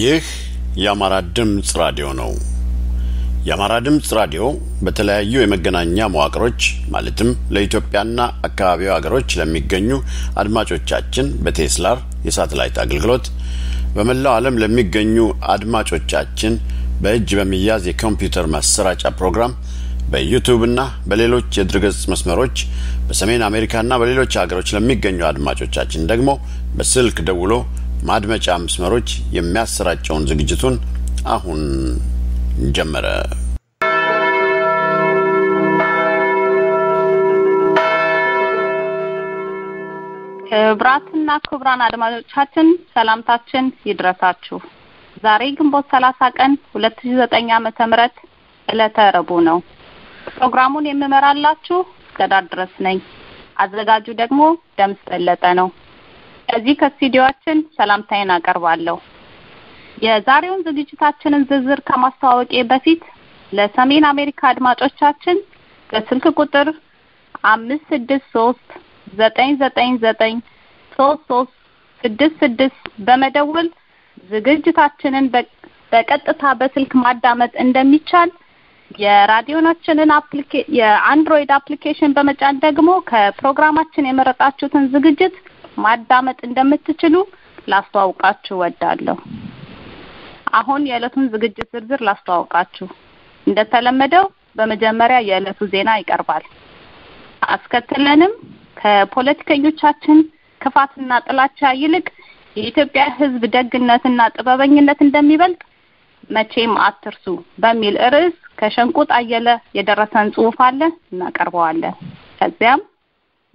ይህ የአማራ ድምጽ ራዲዮ ነው። የአማራ ድምጽ ራዲዮ በተለያዩ የመገናኛ መዋቅሮች ማለትም ለኢትዮጵያና አካባቢው ሀገሮች ለሚገኙ አድማጮቻችን በቴስላር የሳተላይት አገልግሎት በመላው ዓለም ለሚገኙ አድማጮቻችን በእጅ በሚያዝ የኮምፒውተር ማሰራጫ ፕሮግራም በዩቲዩብና በሌሎች የድረገጽ መስመሮች በሰሜን አሜሪካና በሌሎች ሀገሮች ለሚገኙ አድማጮቻችን ደግሞ በስልክ ደውሎ ማድመጫ መስመሮች የሚያሰራጨውን ዝግጅቱን አሁን ጀመረ። ክብራትና ክብራን አድማጮቻችን ሰላምታችን ይድረሳችሁ። ዛሬ ግንቦት 30 ቀን 2009 ዓ.ም ዕለተ ረቡዕ ነው። ፕሮግራሙን የምመራላችሁ እስከዳር ድረስ ነኝ። አዘጋጁ ደግሞ ደምስ በለጠ ነው። እዚህ ከስቱዲዮአችን ሰላምታዬን አቀርባለሁ። የዛሬውን ዝግጅታችንን ዝርዝር ከማስተዋወቄ በፊት ለሰሜን አሜሪካ አድማጮቻችን በስልክ ቁጥር 563999336 በመደወል ዝግጅታችንን በቀጥታ በስልክ ማዳመጥ እንደሚቻል የራዲዮናችንን የአንድሮይድ አፕሊኬሽን በመጫን ደግሞ ከፕሮግራማችን የመረጣችሁትን ዝግጅት ማዳመጥ እንደምትችሉ ላስተዋውቃችሁ ወዳለሁ። አሁን የዕለቱን ዝግጅት ዝርዝር ላስተዋውቃችሁ። እንደተለመደው በመጀመሪያ የዕለቱ ዜና ይቀርባል። አስከትለንም ከፖለቲከኞቻችን ክፋትና ጥላቻ ይልቅ የኢትዮጵያ ሕዝብ ደግነትና ጥበበኝነት እንደሚበልጥ መቼም አትርሱ በሚል ርዕስ ከሸንቁጥ አየለ የደረሰን ጽሑፍ አለ እናቀርበዋለን። ከዚያም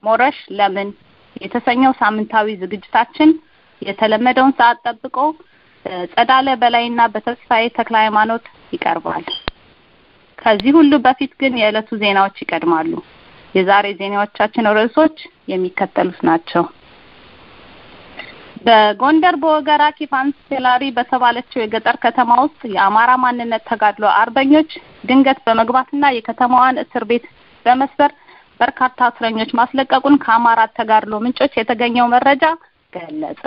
ሞረሽ ለምን የተሰኘው ሳምንታዊ ዝግጅታችን የተለመደውን ሰዓት ጠብቆ ጸዳለ በላይና በተስፋዬ ተክለ ሃይማኖት ይቀርባል። ከዚህ ሁሉ በፊት ግን የዕለቱ ዜናዎች ይቀድማሉ። የዛሬ ዜናዎቻችን ርዕሶች የሚከተሉት ናቸው። በጎንደር በወገራ ኪፋንሴላሪ በተባለችው የገጠር ከተማ ውስጥ የአማራ ማንነት ተጋድሎ አርበኞች ድንገት በመግባትና የከተማዋን እስር ቤት በመስበር በርካታ እስረኞች ማስለቀቁን ከአማራ ተጋድሎ ምንጮች የተገኘው መረጃ ገለጸ።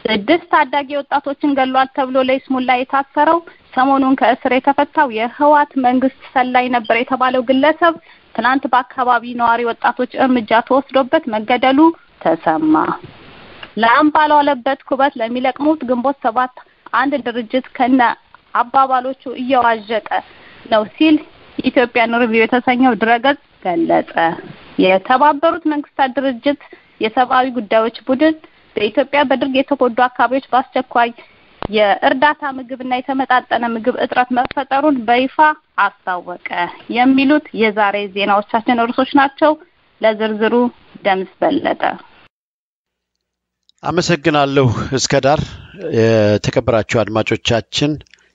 6 ታዳጊ ወጣቶችን ገሏል ተብሎ ለይስሙላ የታሰረው ሰሞኑን ከእስር የተፈታው የህዋት መንግስት ሰላይ ነበር የተባለው ግለሰብ ትናንት በአካባቢ ነዋሪ ወጣቶች እርምጃ ተወስዶበት መገደሉ ተሰማ። ለአምባለበት ኩበት ለሚለቅሙት ግንቦት 7 አንድ ድርጅት ከነ አባባሎቹ እየዋዠቀ ነው ሲል ኢትዮጵያን ሪቪው የተሰኘው ድረገጽ ገለጸ። የተባበሩት መንግስታት ድርጅት የሰብአዊ ጉዳዮች ቡድን በኢትዮጵያ በድርቅ የተጎዱ አካባቢዎች በአስቸኳይ የእርዳታ ምግብና የተመጣጠነ ምግብ እጥረት መፈጠሩን በይፋ አስታወቀ። የሚሉት የዛሬ ዜናዎቻችን ርዕሶች ናቸው። ለዝርዝሩ ደምስ በለጠ። አመሰግናለሁ እስከዳር። የተከበራችሁ አድማጮቻችን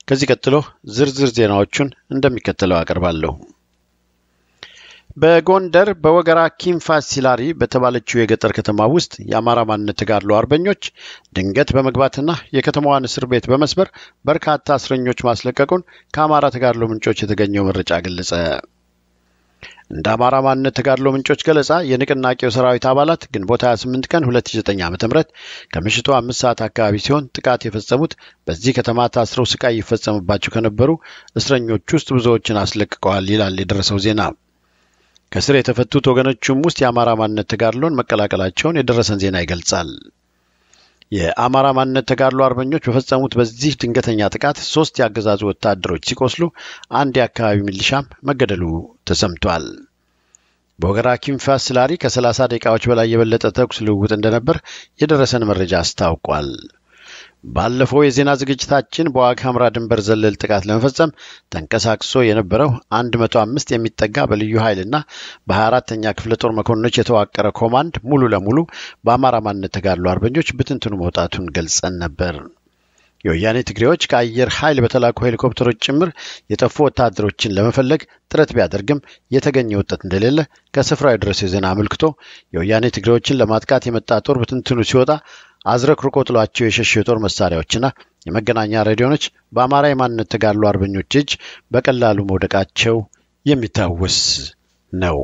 ከዚህ ቀጥሎ ዝርዝር ዜናዎቹን እንደሚከተለው አቀርባለሁ። በጎንደር በወገራ ኪንፋሲላሪ በተባለችው የገጠር ከተማ ውስጥ የአማራ ማንነት ተጋድሎ አርበኞች ድንገት በመግባትና የከተማዋን እስር ቤት በመስበር በርካታ እስረኞች ማስለቀቁን ከአማራ ተጋድሎ ምንጮች የተገኘው መረጃ ገለጸ። እንደ አማራ ማንነት ተጋድሎ ምንጮች ገለጻ የንቅናቄው ሰራዊት አባላት ግንቦት 28 ቀን 2009 ዓ.ም ከምሽቱ 5 ሰዓት አካባቢ ሲሆን ጥቃት የፈጸሙት በዚህ ከተማ ታስረው ስቃይ ይፈጸምባቸው ከነበሩ እስረኞች ውስጥ ብዙዎችን አስለቅቀዋል ይላል የደረሰው ዜና። ከስር የተፈቱት ወገኖቹም ውስጥ የአማራ ማንነት ተጋድሎን መቀላቀላቸውን የደረሰን ዜና ይገልጻል። የአማራ ማንነት ተጋድሎ አርበኞች በፈጸሙት በዚህ ድንገተኛ ጥቃት 3 ያገዛዙ ወታደሮች ሲቆስሉ አንድ የአካባቢ ሚሊሻም መገደሉ ተሰምቷል። በወገራ ኪንፋሲላሪ ከ30 ደቂቃዎች በላይ የበለጠ ተኩስ ልውውጥ እንደነበር የደረሰን መረጃ አስታውቋል። ባለፈው የዜና ዝግጅታችን በዋግ ኽምራ ድንበር ዘለል ጥቃት ለመፈጸም ተንቀሳቅሶ የነበረው 105 የሚጠጋ በልዩ ኃይልና በ24ኛ ክፍለ ጦር መኮንኖች የተዋቀረ ኮማንድ ሙሉ ለሙሉ በአማራ ማንነት ተጋድሎ አርበኞች ብትንትኑ መውጣቱን ገልጸን ነበር። የወያኔ ትግሬዎች ከአየር ኃይል በተላኩ ሄሊኮፕተሮች ጭምር የጠፉ ወታደሮችን ለመፈለግ ጥረት ቢያደርግም የተገኘ ውጤት እንደሌለ ከስፍራው የደረሰው ዜና አመልክቶ የወያኔ ትግሬዎችን ለማጥቃት የመጣ ጦር ብትንትኑ ሲወጣ አዝረክርቆ ጥሏቸው የሸሹ የጦር መሳሪያዎችና የመገናኛ ሬዲዮኖች በአማራ የማንነት ተጋድሎ አርበኞች እጅ በቀላሉ መውደቃቸው የሚታወስ ነው።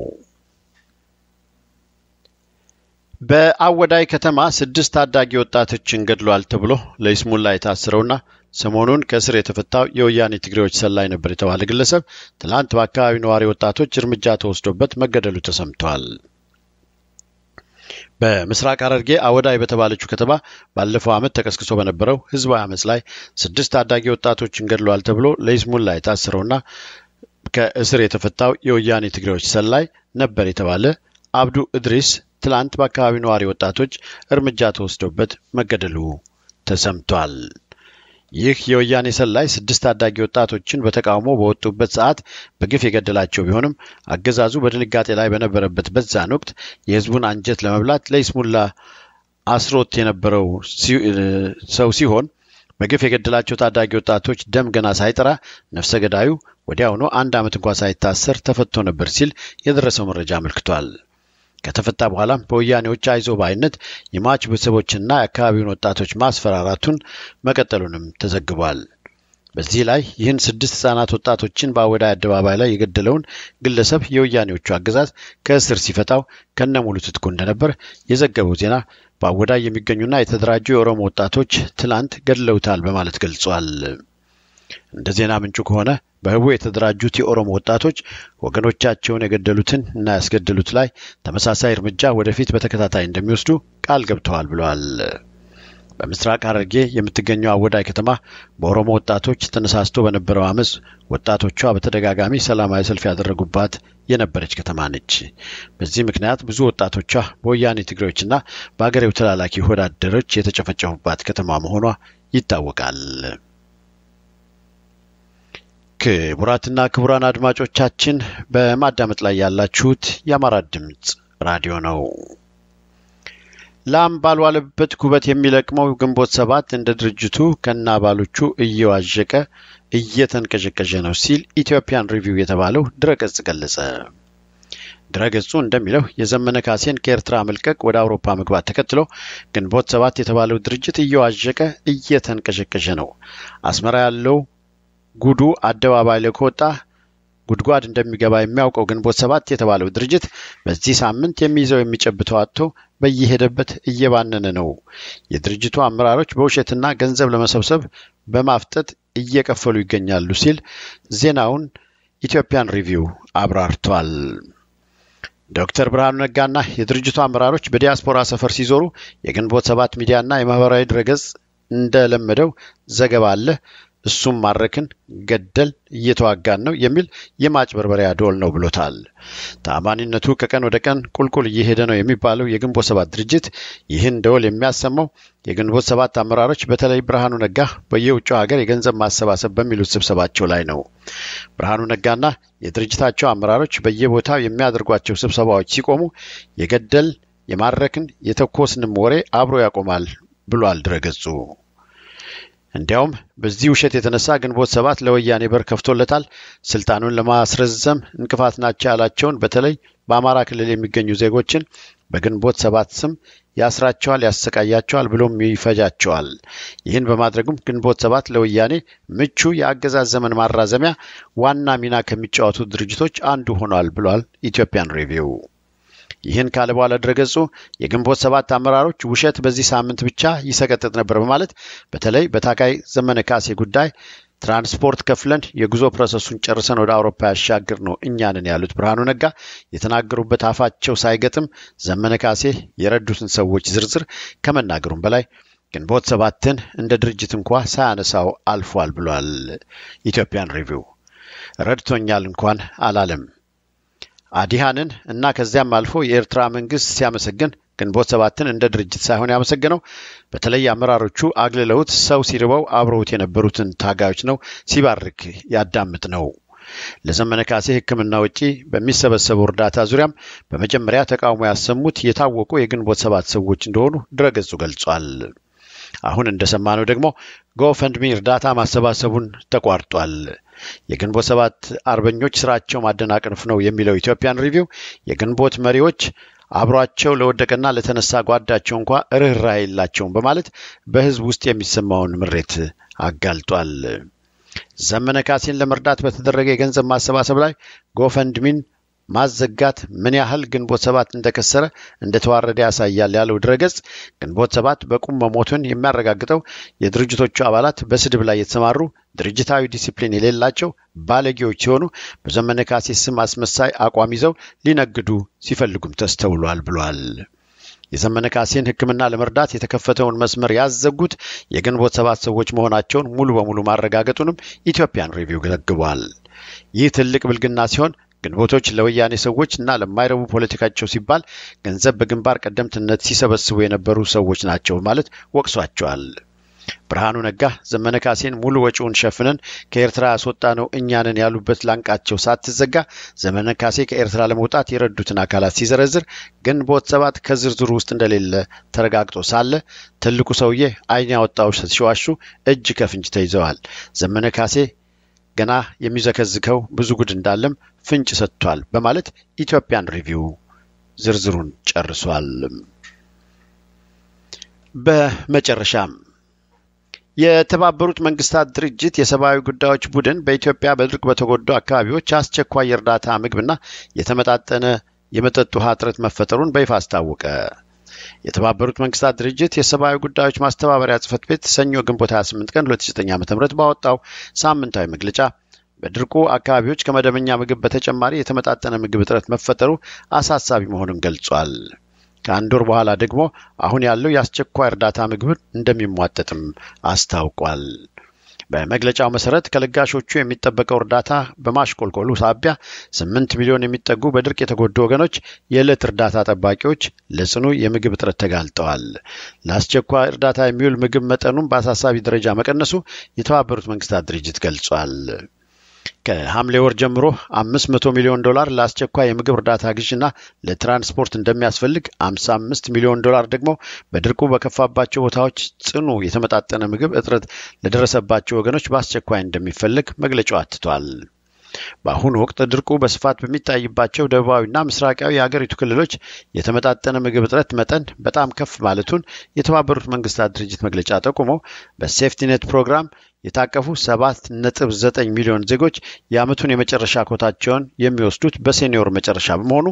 በአወዳይ ከተማ 6 ታዳጊ ወጣቶችን ገድሏል ተብሎ ለይስሙላ የታሰረውና ሰሞኑን ከእስር የተፈታው የወያኔ ትግሬዎች ሰላይ ነበር የተባለ ግለሰብ ትላንት በአካባቢው ነዋሪ ወጣቶች እርምጃ ተወስዶበት መገደሉ ተሰምቷል። በምስራቅ ሐረርጌ አወዳይ በተባለችው ከተማ ባለፈው ዓመት ተቀስቅሶ በነበረው ህዝባዊ አመጽ ላይ 6 ታዳጊ ወጣቶችን ገድሏል ተብሎ ለይስሙላ የታሰረውና ከእስር የተፈታው የወያኔ ትግሬዎች ሰላይ ነበር የተባለ አብዱ እድሪስ ትላንት በአካባቢው ነዋሪ ወጣቶች እርምጃ ተወስዶበት መገደሉ ተሰምቷል። ይህ የወያኔ ሰላይ 6 ታዳጊ ወጣቶችን በተቃውሞ በወጡበት ሰዓት በግፍ የገደላቸው ቢሆንም አገዛዙ በድንጋጤ ላይ በነበረበት በዛን ወቅት የህዝቡን አንጀት ለመብላት ለይስሙላ አስሮት የነበረው ሰው ሲሆን በግፍ የገደላቸው ታዳጊ ወጣቶች ደም ገና ሳይጠራ ነፍሰ ገዳዩ ወዲያውኑ 1 ዓመት እንኳን ሳይታሰር ተፈቶ ነበር ሲል የደረሰው መረጃ አመልክቷል። ከተፈታ በኋላ በወያኔዎች አይዞ ባይነት የማች ቤተሰቦችና የአካባቢውን ወጣቶች ማስፈራራቱን መቀጠሉንም ተዘግቧል። በዚህ ላይ ይህን 6 ህፃናት ወጣቶችን በአወዳይ አደባባይ ላይ የገደለውን ግለሰብ የወያኔዎቹ አገዛዝ ከእስር ሲፈታው ከነሙሉ ትጥቁ እንደነበር የዘገበው ዜና በአወዳይ የሚገኙና የተደራጁ የኦሮሞ ወጣቶች ትላንት ገድለውታል በማለት ገልጿል። እንደ ዜና ምንጩ ከሆነ በህቡ የተደራጁት የኦሮሞ ወጣቶች ወገኖቻቸውን የገደሉትን እና ያስገደሉት ላይ ተመሳሳይ እርምጃ ወደፊት በተከታታይ እንደሚወስዱ ቃል ገብተዋል ብለዋል። በምስራቅ ሐረርጌ የምትገኘው አወዳይ ከተማ በኦሮሞ ወጣቶች ተነሳስቶ በነበረው አመጽ ወጣቶቿ በተደጋጋሚ ሰላማዊ ሰልፍ ያደረጉባት የነበረች ከተማ ነች። በዚህ ምክንያት ብዙ ወጣቶቿ በወያኔ ትግሬዎችና በአገሬው ተላላኪ ወዳደሮች የተጨፈጨፉባት ከተማ መሆኗ ይታወቃል። ክቡራትና ክቡራን አድማጮቻችን በማዳመጥ ላይ ያላችሁት የአማራ ድምጽ ራዲዮ ነው። ላም ባልዋለበት ኩበት የሚለቅመው ግንቦት 7 እንደ ድርጅቱ ከናባሎቹ እየዋዠቀ እየተንቀዠቀዠ ነው ሲል ኢትዮጵያን ሪቪው የተባለው ድረገጽ ገለጸ። ድረገጹ እንደሚለው የዘመነ ካሴን ከኤርትራ መልቀቅ ወደ አውሮፓ መግባት ተከትሎ ግንቦት 7 የተባለው ድርጅት እየዋዠቀ እየተንቀዠቀዠ ነው። አስመራ ያለው ጉዱ አደባባይ ላይ ከወጣ ጉድጓድ እንደሚገባ የሚያውቀው ግንቦት 7 የተባለው ድርጅት በዚህ ሳምንት የሚይዘው የሚጨብጠው አጥቶ በየሄደበት እየባነነ ነው። የድርጅቱ አመራሮች በውሸትና ገንዘብ ለመሰብሰብ በማፍጠጥ እየከፈሉ ይገኛሉ ሲል ዜናውን ኢትዮጵያን ሪቪው አብራርቷል። ዶክተር ብርሃኑ ነጋና የድርጅቱ አመራሮች በዲያስፖራ ሰፈር ሲዞሩ የግንቦት 7 ሚዲያና የማህበራዊ ድረገጽ እንደለመደው ዘገባ አለ። እሱም ማረክን ገደል እየተዋጋን ነው የሚል የማጭበርበሪያ ዶል ነው ብሎታል። ታማኒነቱ ከቀን ወደ ቀን ቁልቁል እየሄደ ነው የሚባለው የግንቦት 7 ድርጅት ይህን ደወል የሚያሰማው የግንቦት 7 አመራሮች በተለይ ብርሃኑ ነጋ በየውጭው ሀገር የገንዘብ ማሰባሰብ በሚሉት ስብሰባቸው ላይ ነው። ብርሃኑ ነጋና የድርጅታቸው አመራሮች በየቦታው የሚያደርጓቸው ስብሰባዎች ሲቆሙ የገደል የማረክን የተኮስንም ወሬ አብሮ ያቆማል ብሏል ድረገጹ። እንዲያውም በዚህ ውሸት የተነሳ ግንቦት 7 ለወያኔ በር ከፍቶለታል። ስልጣኑን ለማስረዘም እንቅፋት ናቸው ያላቸውን በተለይ በአማራ ክልል የሚገኙ ዜጎችን በግንቦት 7 ስም ያስራቸዋል፣ ያሰቃያቸዋል ብሎም ይፈጃቸዋል። ይህን በማድረግም ግንቦት 7 ለወያኔ ምቹ የአገዛዝ ዘመን ማራዘሚያ ዋና ሚና ከሚጫወቱ ድርጅቶች አንዱ ሆኗል ብሏል ኢትዮጵያን ሪቪው። ይህን ካለ በኋላ ድረገጹ የግንቦት 7 አመራሮች ውሸት በዚህ ሳምንት ብቻ ይሰቀጥጥ ነበር በማለት በተለይ በታጋይ ዘመነ ካሴ ጉዳይ ትራንስፖርት ከፍለን የጉዞ ፕሮሰሱን ጨርሰን ወደ አውሮፓ ያሻግር ነው እኛንን ያሉት ብርሃኑ ነጋ የተናገሩበት አፋቸው ሳይገጥም ዘመነ ካሴ የረዱትን ሰዎች ዝርዝር ከመናገሩም በላይ ግንቦት 7ን እንደ ድርጅት እንኳን ሳያነሳው አልፏል ብሏል ኢትዮጵያን ሪቪው። ረድቶኛል እንኳን አላለም። አዲሃንን እና ከዚያም አልፎ የኤርትራ መንግስት ሲያመሰግን ግንቦት 7ን እንደ ድርጅት ሳይሆን ያመሰገነው በተለይ አመራሮቹ አግልለውት ሰው ሲርበው አብረውት የነበሩትን ታጋዮች ነው ሲባርክ ያዳምጥ ነው። ለዘመነ ካሴ ሕክምና ወጪ በሚሰበሰበው እርዳታ ዙሪያም በመጀመሪያ ተቃውሞ ያሰሙት የታወቁ የግንቦት 7 ሰዎች እንደሆኑ ድረገጹ ገልጿል። አሁን እንደሰማነው ደግሞ ጎፈንድሚ እርዳታ ማሰባሰቡን ተቋርጧል። የግንቦት 7 አርበኞች ስራቸው ማደናቀፍ ነው የሚለው ኢትዮጵያን ሪቪው የግንቦት መሪዎች አብሯቸው ለወደቀና ለተነሳ ጓዳቸው እንኳን ርህራሄ የላቸውም በማለት በህዝብ ውስጥ የሚሰማውን ምሬት አጋልጧል። ዘመነ ካሴን ለመርዳት በተደረገ የገንዘብ ማሰባሰብ ላይ ጎፈንድሚን ማዘጋት ምን ያህል ግንቦት 7 እንደከሰረ እንደተዋረደ ያሳያል ያለው ድረገጽ ግንቦት 7 በቁም መሞቱን የሚያረጋግጠው የድርጅቶቹ አባላት በስድብ ላይ የተሰማሩ ድርጅታዊ ዲሲፕሊን የሌላቸው ባለጌዎች ሲሆኑ በዘመነ ካሴ ስም አስመሳይ አቋም ይዘው ሊነግዱ ሲፈልጉም ተስተውሏል ብሏል። የዘመነ ካሴን ሕክምና ለመርዳት የተከፈተውን መስመር ያዘጉት የግንቦት 7 ሰዎች መሆናቸውን ሙሉ በሙሉ ማረጋገጡንም ኢትዮጵያን ሪቪው ዘግቧል። ይህ ትልቅ ብልግና ሲሆን ግንቦቶች ለወያኔ ሰዎች እና ለማይረቡ ፖለቲካቸው ሲባል ገንዘብ በግንባር ቀደምትነት ሲሰበስቡ የነበሩ ሰዎች ናቸው ማለት ወቅሷቸዋል። ብርሃኑ ነጋ ዘመነ ካሴን ሙሉ ወጪውን ሸፍነን ከኤርትራ ያስወጣነው እኛ ነን ያሉበት ላንቃቸው ሳትዘጋ ዘመነ ካሴ ከኤርትራ ለመውጣት የረዱትን አካላት ሲዘረዝር ግንቦት 7 ከዝርዝሩ ውስጥ እንደሌለ ተረጋግጦ ሳለ ትልቁ ሰውዬ አይን ያወጣው ሲዋሹ እጅ ከፍንጅ ተይዘዋል። ዘመነ ካሴ ገና የሚዘከዝከው ብዙ ጉድ እንዳለም ፍንጭ ሰጥቷል በማለት ኢትዮጵያን ሪቪው ዝርዝሩን ጨርሷል። በመጨረሻም የተባበሩት መንግስታት ድርጅት የሰብአዊ ጉዳዮች ቡድን በኢትዮጵያ በድርቅ በተጎዱ አካባቢዎች አስቸኳይ የእርዳታ ምግብና የተመጣጠነ የመጠጥ ውሃ እጥረት መፈጠሩን በይፋ አስታወቀ። የተባበሩት መንግስታት ድርጅት የሰብአዊ ጉዳዮች ማስተባበሪያ ጽሕፈት ቤት ሰኞ ግንቦት 28 ቀን 2009 ዓ.ም ባወጣው ሳምንታዊ መግለጫ በድርቁ አካባቢዎች ከመደበኛ ምግብ በተጨማሪ የተመጣጠነ ምግብ እጥረት መፈጠሩ አሳሳቢ መሆኑን ገልጿል። ከአንድ ወር በኋላ ደግሞ አሁን ያለው የአስቸኳይ እርዳታ ምግብ እንደሚሟጠጥም አስታውቋል። በመግለጫው መሰረት ከለጋሾቹ የሚጠበቀው እርዳታ በማሽቆልቆሉ ሳቢያ 8 ሚሊዮን የሚጠጉ በድርቅ የተጎዱ ወገኖች የዕለት እርዳታ ጠባቂዎች ለጽኑ የምግብ እጥረት ተጋልጠዋል። ለአስቸኳይ እርዳታ የሚውል ምግብ መጠኑን በአሳሳቢ ደረጃ መቀነሱ የተባበሩት መንግስታት ድርጅት ገልጿል። ከሐምሌ ወር ጀምሮ $500 ሚሊዮን ለአስቸኳይ የምግብ እርዳታ ግዥና ለትራንስፖርት እንደሚያስፈልግ 55 ሚሊዮን ደግሞ በድርቁ በከፋባቸው ቦታዎች ጽኑ የተመጣጠነ ምግብ እጥረት ለደረሰባቸው ወገኖች በአስቸኳይ እንደሚፈልግ መግለጫው አትቷል። በአሁኑ ወቅት ድርቁ በስፋት በሚታይባቸው ደቡባዊና ምስራቃዊ የሀገሪቱ ክልሎች የተመጣጠነ ምግብ እጥረት መጠን በጣም ከፍ ማለቱን የተባበሩት መንግስታት ድርጅት መግለጫ ጠቁሞ በሴፍቲኔት ፕሮግራም የታቀፉ 7.9 ሚሊዮን ዜጎች የዓመቱን የመጨረሻ ኮታቸውን የሚወስዱት በሰኔ ወር መጨረሻ በመሆኑ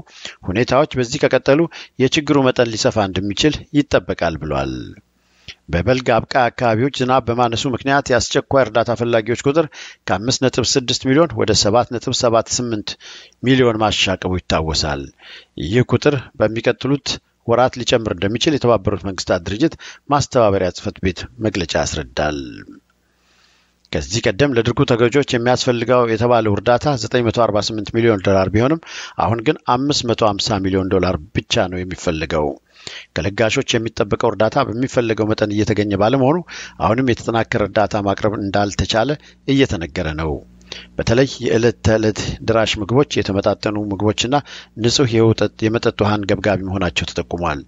ሁኔታዎች በዚህ ከቀጠሉ የችግሩ መጠን ሊሰፋ እንደሚችል ይጠበቃል ብሏል። በበልግ አብቃይ አካባቢዎች ዝናብ በማነሱ ምክንያት የአስቸኳይ እርዳታ ፈላጊዎች ቁጥር ከ5.6 ሚሊዮን ወደ 7.78 ሚሊዮን ማሻቀቡ ይታወሳል። ይህ ቁጥር በሚቀጥሉት ወራት ሊጨምር እንደሚችል የተባበሩት መንግስታት ድርጅት ማስተባበሪያ ጽሕፈት ቤት መግለጫ ያስረዳል። ከዚህ ቀደም ለድርቁ ተጎጂዎች የሚያስፈልገው የተባለው እርዳታ $948 ሚሊዮን ቢሆንም አሁን ግን $550 ሚሊዮን ብቻ ነው የሚፈልገው። ከለጋሾች የሚጠበቀው እርዳታ በሚፈልገው መጠን እየተገኘ ባለመሆኑ አሁንም የተጠናከረ እርዳታ ማቅረብ እንዳልተቻለ እየተነገረ ነው። በተለይ የዕለት ተዕለት ድራሽ ምግቦች፣ የተመጣጠኑ ምግቦችና ንጹህ የመጠጥ ውሃን ገብጋቢ መሆናቸው ተጠቁሟል።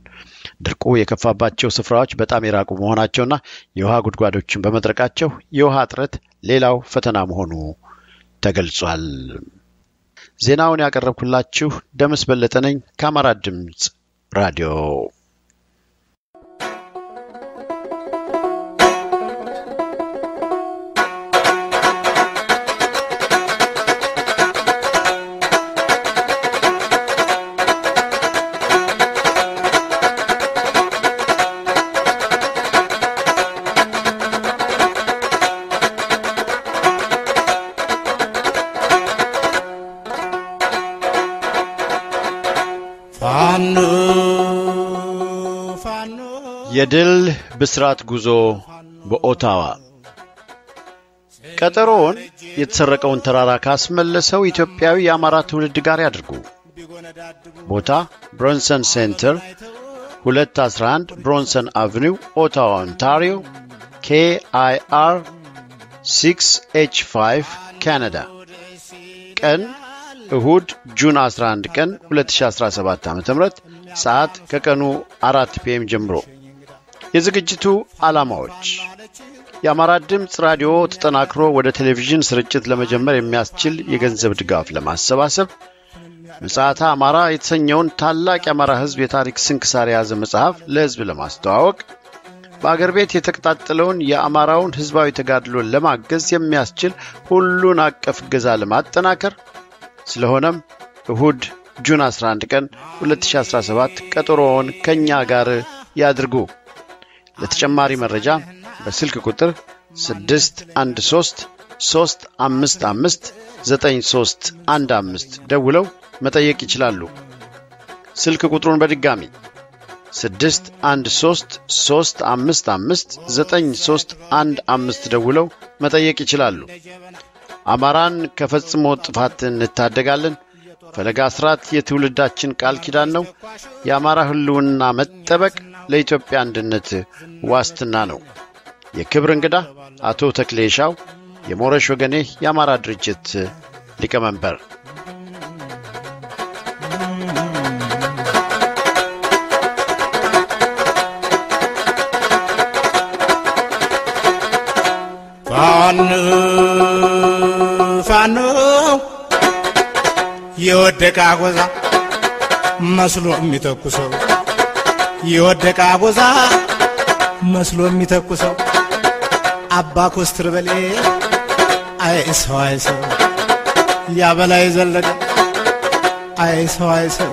ድርቁ የከፋባቸው ስፍራዎች በጣም የራቁ መሆናቸውና የውሃ ጉድጓዶችን በመድረቃቸው የውሃ እጥረት ሌላው ፈተና መሆኑ ተገልጿል። ዜናውን ያቀረብኩላችሁ ደምስ በለጠ ነኝ ከአማራ ድምጽ ራዲዮ። የድል ብስራት ጉዞ በኦታዋ ቀጠሮውን የተሰረቀውን ተራራ ካስመለሰው ኢትዮጵያዊ የአማራ ትውልድ ጋር ያድርጉ። ቦታ ብሮንሰን ሴንተር 211 ብሮንሰን አቨኒው ኦታዋ ኦንታሪዮ KIR 6H5 ካናዳ። ቀን እሁድ ጁን 11 ቀን 2017 ዓ.ም ሰዓት ከቀኑ 4 PM ጀምሮ። የዝግጅቱ ዓላማዎች የአማራ ድምጽ ራዲዮ ተጠናክሮ ወደ ቴሌቪዥን ስርጭት ለመጀመር የሚያስችል የገንዘብ ድጋፍ ለማሰባሰብ፣ ምጽአተ አማራ የተሰኘውን ታላቅ የአማራ ሕዝብ የታሪክ ስንክሳር የያዘ መጽሐፍ ለሕዝብ ለማስተዋወቅ፣ በአገር ቤት የተቀጣጠለውን የአማራውን ሕዝባዊ ተጋድሎ ለማገዝ የሚያስችል ሁሉን አቀፍ ገዛ ለማጠናከር። ስለሆነም እሁድ ጁን 11 ቀን 2017 ቀጠሮውን ከኛ ጋር ያድርጉ። ለተጨማሪ መረጃ በስልክ ቁጥር 613-355-9315 ደውለው መጠየቅ ይችላሉ። ስልክ ቁጥሩን በድጋሚ 613-355-9315 ደውለው መጠየቅ ይችላሉ። አማራን ከፈጽሞ ጥፋት እንታደጋለን። ፈለጋ አስራት የትውልዳችን ቃል ኪዳን ነው። የአማራ ህልውና መጠበቅ ለኢትዮጵያ አንድነት ዋስትና ነው። የክብር እንግዳ አቶ ተክሌሻው የሞረሽ ወገኔ የአማራ ድርጅት ሊቀመንበር። ፋኖ የወደቀ አጎዛ መስሎ የሚተኩሰው የወደቀ አጎዛ መስሎ የሚተኩሰው አባ ኮስትር በሌ አይሰው ያበላይ ዘለቀ አይሰው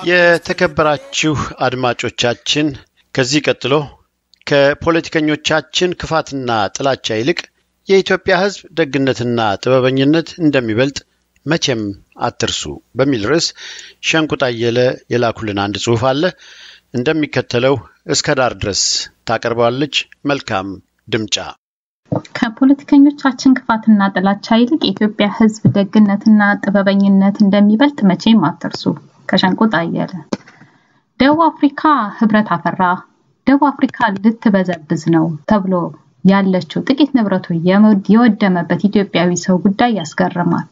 የተከበራችሁ አድማጮቻችን ከዚህ ቀጥሎ ከፖለቲከኞቻችን ክፋትና ጥላቻ ይልቅ የኢትዮጵያ ህዝብ ደግነትና ጥበበኝነት እንደሚበልጥ መቼም አትርሱ በሚል ርዕስ ሸንቁጣየለ የላኩልን አንድ ጽሑፍ አለ። እንደሚከተለው እስከ ዳር ድረስ ታቀርባለች። መልካም ድምጫ። ከፖለቲከኞቻችን ክፋትና ጥላቻ ይልቅ የኢትዮጵያ ህዝብ ደግነትና ጥበበኝነት እንደሚበልጥ መቼም አትርሱ። ከሸንቁጣየለ። ደቡብ አፍሪካ ህብረት አፈራ። ደቡብ አፍሪካ ልትበዘብዝ ነው ተብሎ ያለችው ጥቂት ንብረቱ የወደመበት ኢትዮጵያዊ ሰው ጉዳይ ያስገርማል።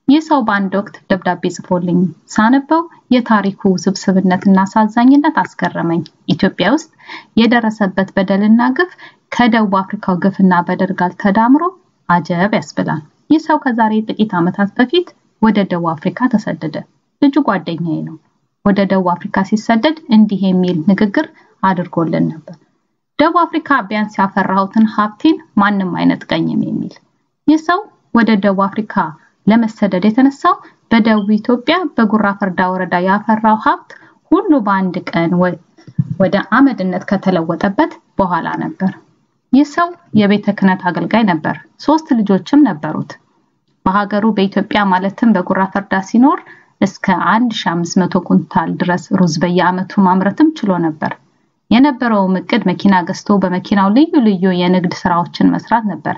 ይህ ሰው በአንድ ወቅት ደብዳቤ ጽፎልኝ ሳነበው የታሪኩ ስብስብነትና አሳዛኝነት አስገረመኝ። ኢትዮጵያ ውስጥ የደረሰበት በደልና ግፍ ከደቡብ አፍሪካው ግፍና በደል ጋር ተዳምሮ አጀብ ያስብላል። ይህ ሰው ከዛሬ ጥቂት ዓመታት በፊት ወደ ደቡብ አፍሪካ ተሰደደ። ልጁ ጓደኛዬ ነው። ወደ ደቡብ አፍሪካ ሲሰደድ እንዲህ የሚል ንግግር አድርጎልን ነበር። ደቡብ አፍሪካ ቢያንስ ያፈራሁትን ሀብቴን ማንም አይነጥቀኝም የሚል። ይህ ሰው ወደ ደቡብ አፍሪካ ለመሰደድ የተነሳው በደቡብ ኢትዮጵያ በጉራ ፈርዳ ወረዳ ያፈራው ሀብት ሁሉ በአንድ ቀን ወደ አመድነት ከተለወጠበት በኋላ ነበር። ይህ ሰው የቤተ ክህነት አገልጋይ ነበር። 3 ልጆችም ነበሩት። በሀገሩ በኢትዮጵያ ማለትም በጉራ ፈርዳ ሲኖር እስከ 1500 ኩንታል ድረስ ሩዝ በየአመቱ ማምረትም ችሎ ነበር። የነበረው እቅድ መኪና ገዝቶ በመኪናው ልዩ ልዩ የንግድ ስራዎችን መስራት ነበር።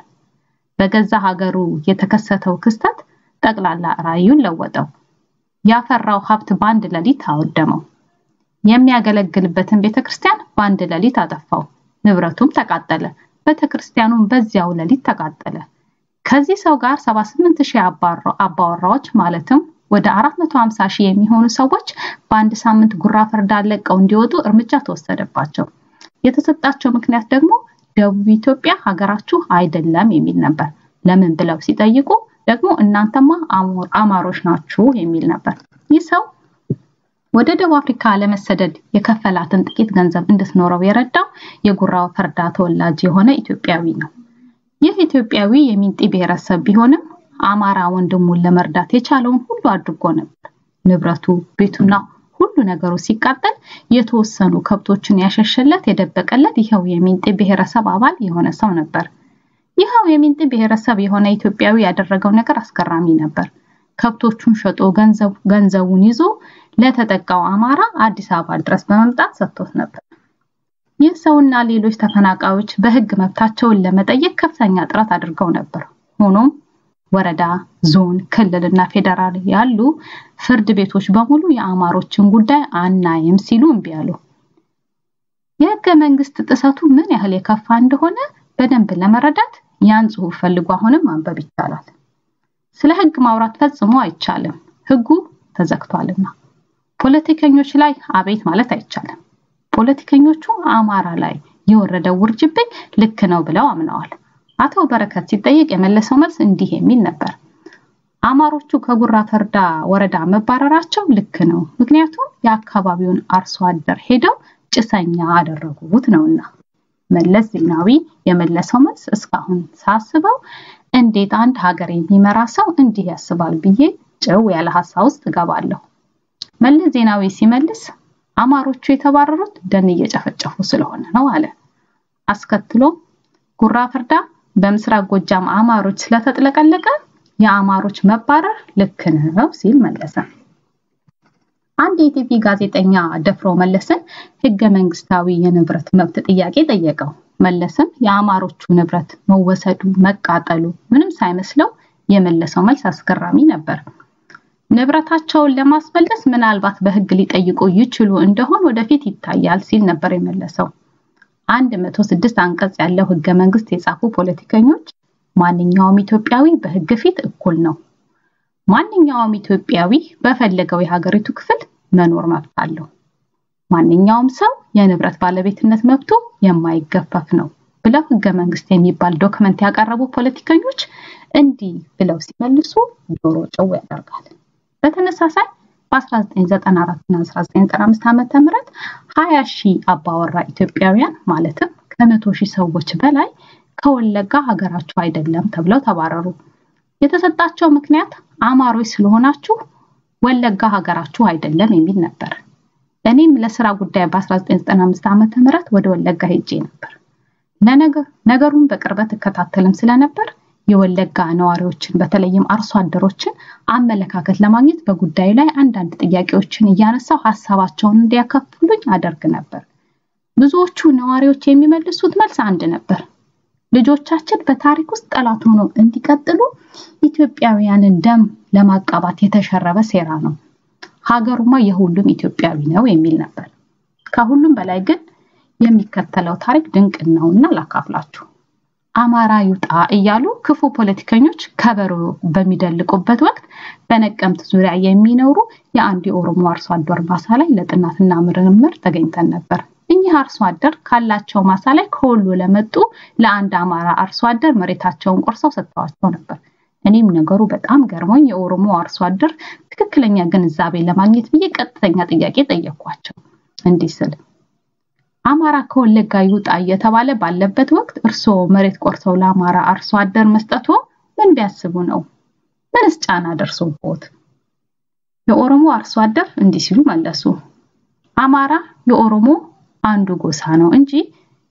በገዛ ሀገሩ የተከሰተው ክስተት ጠቅላላ ራዩን ለወጠው። ያፈራው ሀብት ባንድ ለሊት አወደመው። የሚያገለግልበትን ቤተክርስቲያን ባንድ ለሊት አጠፋው። ንብረቱም ተቃጠለ። ቤተክርስቲያኑም በዚያው ለሊት ተቃጠለ። ከዚህ ሰው ጋር 78000 አባወራዎች ማለትም ወደ 450,000 የሚሆኑ ሰዎች በአንድ ሳምንት ጉራ ፈርዳ ለቀው እንዲወጡ እርምጃ ተወሰደባቸው። የተሰጣቸው ምክንያት ደግሞ ደቡብ ኢትዮጵያ ሀገራችሁ አይደለም የሚል ነበር። ለምን ብለው ሲጠይቁ ደግሞ እናንተማ አማሮች ናችሁ የሚል ነበር። ይህ ሰው ወደ ደቡብ አፍሪካ ለመሰደድ የከፈላትን ጥቂት ገንዘብ እንድትኖረው የረዳው የጉራ ፈርዳ ተወላጅ የሆነ ኢትዮጵያዊ ነው። ይህ ኢትዮጵያዊ የሚንጢ ብሔረሰብ ቢሆንም አማራ ወንድሙን ለመርዳት የቻለውን ሁሉ አድርጎ ነበር። ንብረቱ፣ ቤቱና ሁሉ ነገሩ ሲቃጠል የተወሰኑ ከብቶችን ያሸሸለት የደበቀለት ይሄው የሚንጢ ብሔረሰብ አባል የሆነ ሰው ነበር። ይሄው የሚንጢ ብሔረሰብ የሆነ ኢትዮጵያዊ ያደረገው ነገር አስገራሚ ነበር። ከብቶቹን ሸጦ ገንዘቡን ይዞ ለተጠቃው አማራ አዲስ አበባ ድረስ በመምጣት ሰጥቶት ነበር። ይህ ሰውና ሌሎች ተፈናቃዮች በህግ መብታቸውን ለመጠየቅ ከፍተኛ ጥረት አድርገው ነበር። ሆኖም ወረዳ፣ ዞን፣ ክልልና ፌደራል ያሉ ፍርድ ቤቶች በሙሉ የአማሮችን ጉዳይ አናይም ሲሉ እምቢ አሉ። የህገ መንግስት ጥሰቱ ምን ያህል የከፋ እንደሆነ በደንብ ለመረዳት ያን ጽሑፍ ፈልጉ አሁንም ማንበብ ይቻላል። ስለ ህግ ማውራት ፈጽሞ አይቻልም፣ ህጉ ተዘግቷልና። ፖለቲከኞች ላይ አቤት ማለት አይቻልም። ፖለቲከኞቹ አማራ ላይ የወረደው ውርጅብኝ ልክ ነው ብለው አምነዋል። አቶ በረከት ሲጠየቅ የመለሰው መልስ እንዲህ የሚል ነበር። አማሮቹ ከጉራ ፈርዳ ወረዳ መባረራቸው ልክ ነው፣ ምክንያቱም የአካባቢውን አርሶ አደር ሄደው ጭሰኛ አደረጉት ነውና። መለስ ዜናዊ የመለሰው መልስ እስካሁን ሳስበው እንዴት አንድ ሀገር የሚመራ ሰው እንዲህ ያስባል ብዬ ጨው ያለ ሐሳብ ውስጥ ገባለሁ። መለስ ዜናዊ ሲመልስ አማሮቹ የተባረሩት ደን እየጨፈጨፉ ስለሆነ ነው አለ። አስከትሎ ጉራ ፈርዳ በምስራቅ ጎጃም አማሮች ስለተጥለቀለቀ የአማሮች መባረር ልክ ነው ሲል መለሰ። አንድ የቲቪ ጋዜጠኛ ደፍሮ መለስን ህገ መንግስታዊ የንብረት መብት ጥያቄ ጠየቀው። መለስም የአማሮቹ ንብረት መወሰዱ መቃጠሉ ምንም ሳይመስለው የመለሰው መልስ አስገራሚ ነበር። ንብረታቸውን ለማስመለስ ምናልባት በህግ ሊጠይቁ ይችሉ እንደሆነ ወደፊት ይታያል ሲል ነበር የመለሰው። 106 አንቀጽ ያለው ህገ መንግስት የጻፉ ፖለቲከኞች ማንኛውም ኢትዮጵያዊ በህግ ፊት እኩል ነው፣ ማንኛውም ኢትዮጵያዊ በፈለገው የሀገሪቱ ክፍል መኖር መብት አለው፣ ማንኛውም ሰው የንብረት ባለቤትነት መብቱ የማይገፈፍ ነው ብለው ህገ መንግስት የሚባል ዶክመንት ያቀረቡ ፖለቲከኞች እንዲህ ብለው ሲመልሱ ጆሮ ጨው ያደርጋል። በተመሳሳይ በ1994 እና 1995 ዓመተ ምህረት 20,000 አባወራ ኢትዮጵያውያን ማለትም ከ100,000 ሰዎች በላይ ከወለጋ ሀገራቸው አይደለም ተብለው ተባረሩ። የተሰጣቸው ምክንያት አማሮች ስለሆናችሁ ወለጋ ሀገራችሁ አይደለም የሚል ነበር። እኔም ለሥራ ጉዳይ በ1995 ዓመተ ምህረት ወደ ወለጋ ሄጄ ነበር። ነገሩን በቅርበት ተከታተልም ስለነበር የወለጋ ነዋሪዎችን በተለይም አርሶ አደሮችን አመለካከት ለማግኘት በጉዳዩ ላይ አንዳንድ ጥያቄዎችን እያነሳው ሐሳባቸውን እንዲያከፍሉኝ አደርግ ነበር። ብዙዎቹ ነዋሪዎች የሚመልሱት መልስ አንድ ነበር። ልጆቻችን በታሪክ ውስጥ ጠላት ሆነው እንዲቀጥሉ ኢትዮጵያውያንን ደም ለማቃባት የተሸረበ ሴራ ነው። ሀገሩማ የሁሉም ኢትዮጵያዊ ነው የሚል ነበር። ከሁሉም በላይ ግን የሚከተለው ታሪክ ድንቅ ነውና ላካፍላችሁ። አማራ ይውጣ እያሉ ክፉ ፖለቲከኞች ከበሮ በሚደልቁበት ወቅት በነቀምት ዙሪያ የሚኖሩ የአንድ የኦሮሞ አርሶ አደር ማሳ ላይ ለጥናትና ምርምር ተገኝተን ነበር። እኚህ አርሶ አደር ካላቸው ማሳ ላይ ከሁሉ ለመጡ ለአንድ አማራ አርሶ አደር መሬታቸውን ቆርሰው ሰጥተዋቸው ነበር። እኔም ነገሩ በጣም ገርሞኝ የኦሮሞ አርሶ አደር ትክክለኛ ግንዛቤ ለማግኘት ብዬ ቀጥተኛ ጥያቄ ጠየቅኳቸው። እንዲህ ስል አማራ ከወለጋ ይውጣ እየተባለ ባለበት ወቅት እርሶ መሬት ቆርሰው ለአማራ አርሶ አደር መስጠቱ ምን ቢያስቡ ነው? ምንስ ጫና ደርሶበት? የኦሮሞ አርሶ አደር እንዲህ ሲሉ መለሱ። አማራ የኦሮሞ አንዱ ጎሳ ነው እንጂ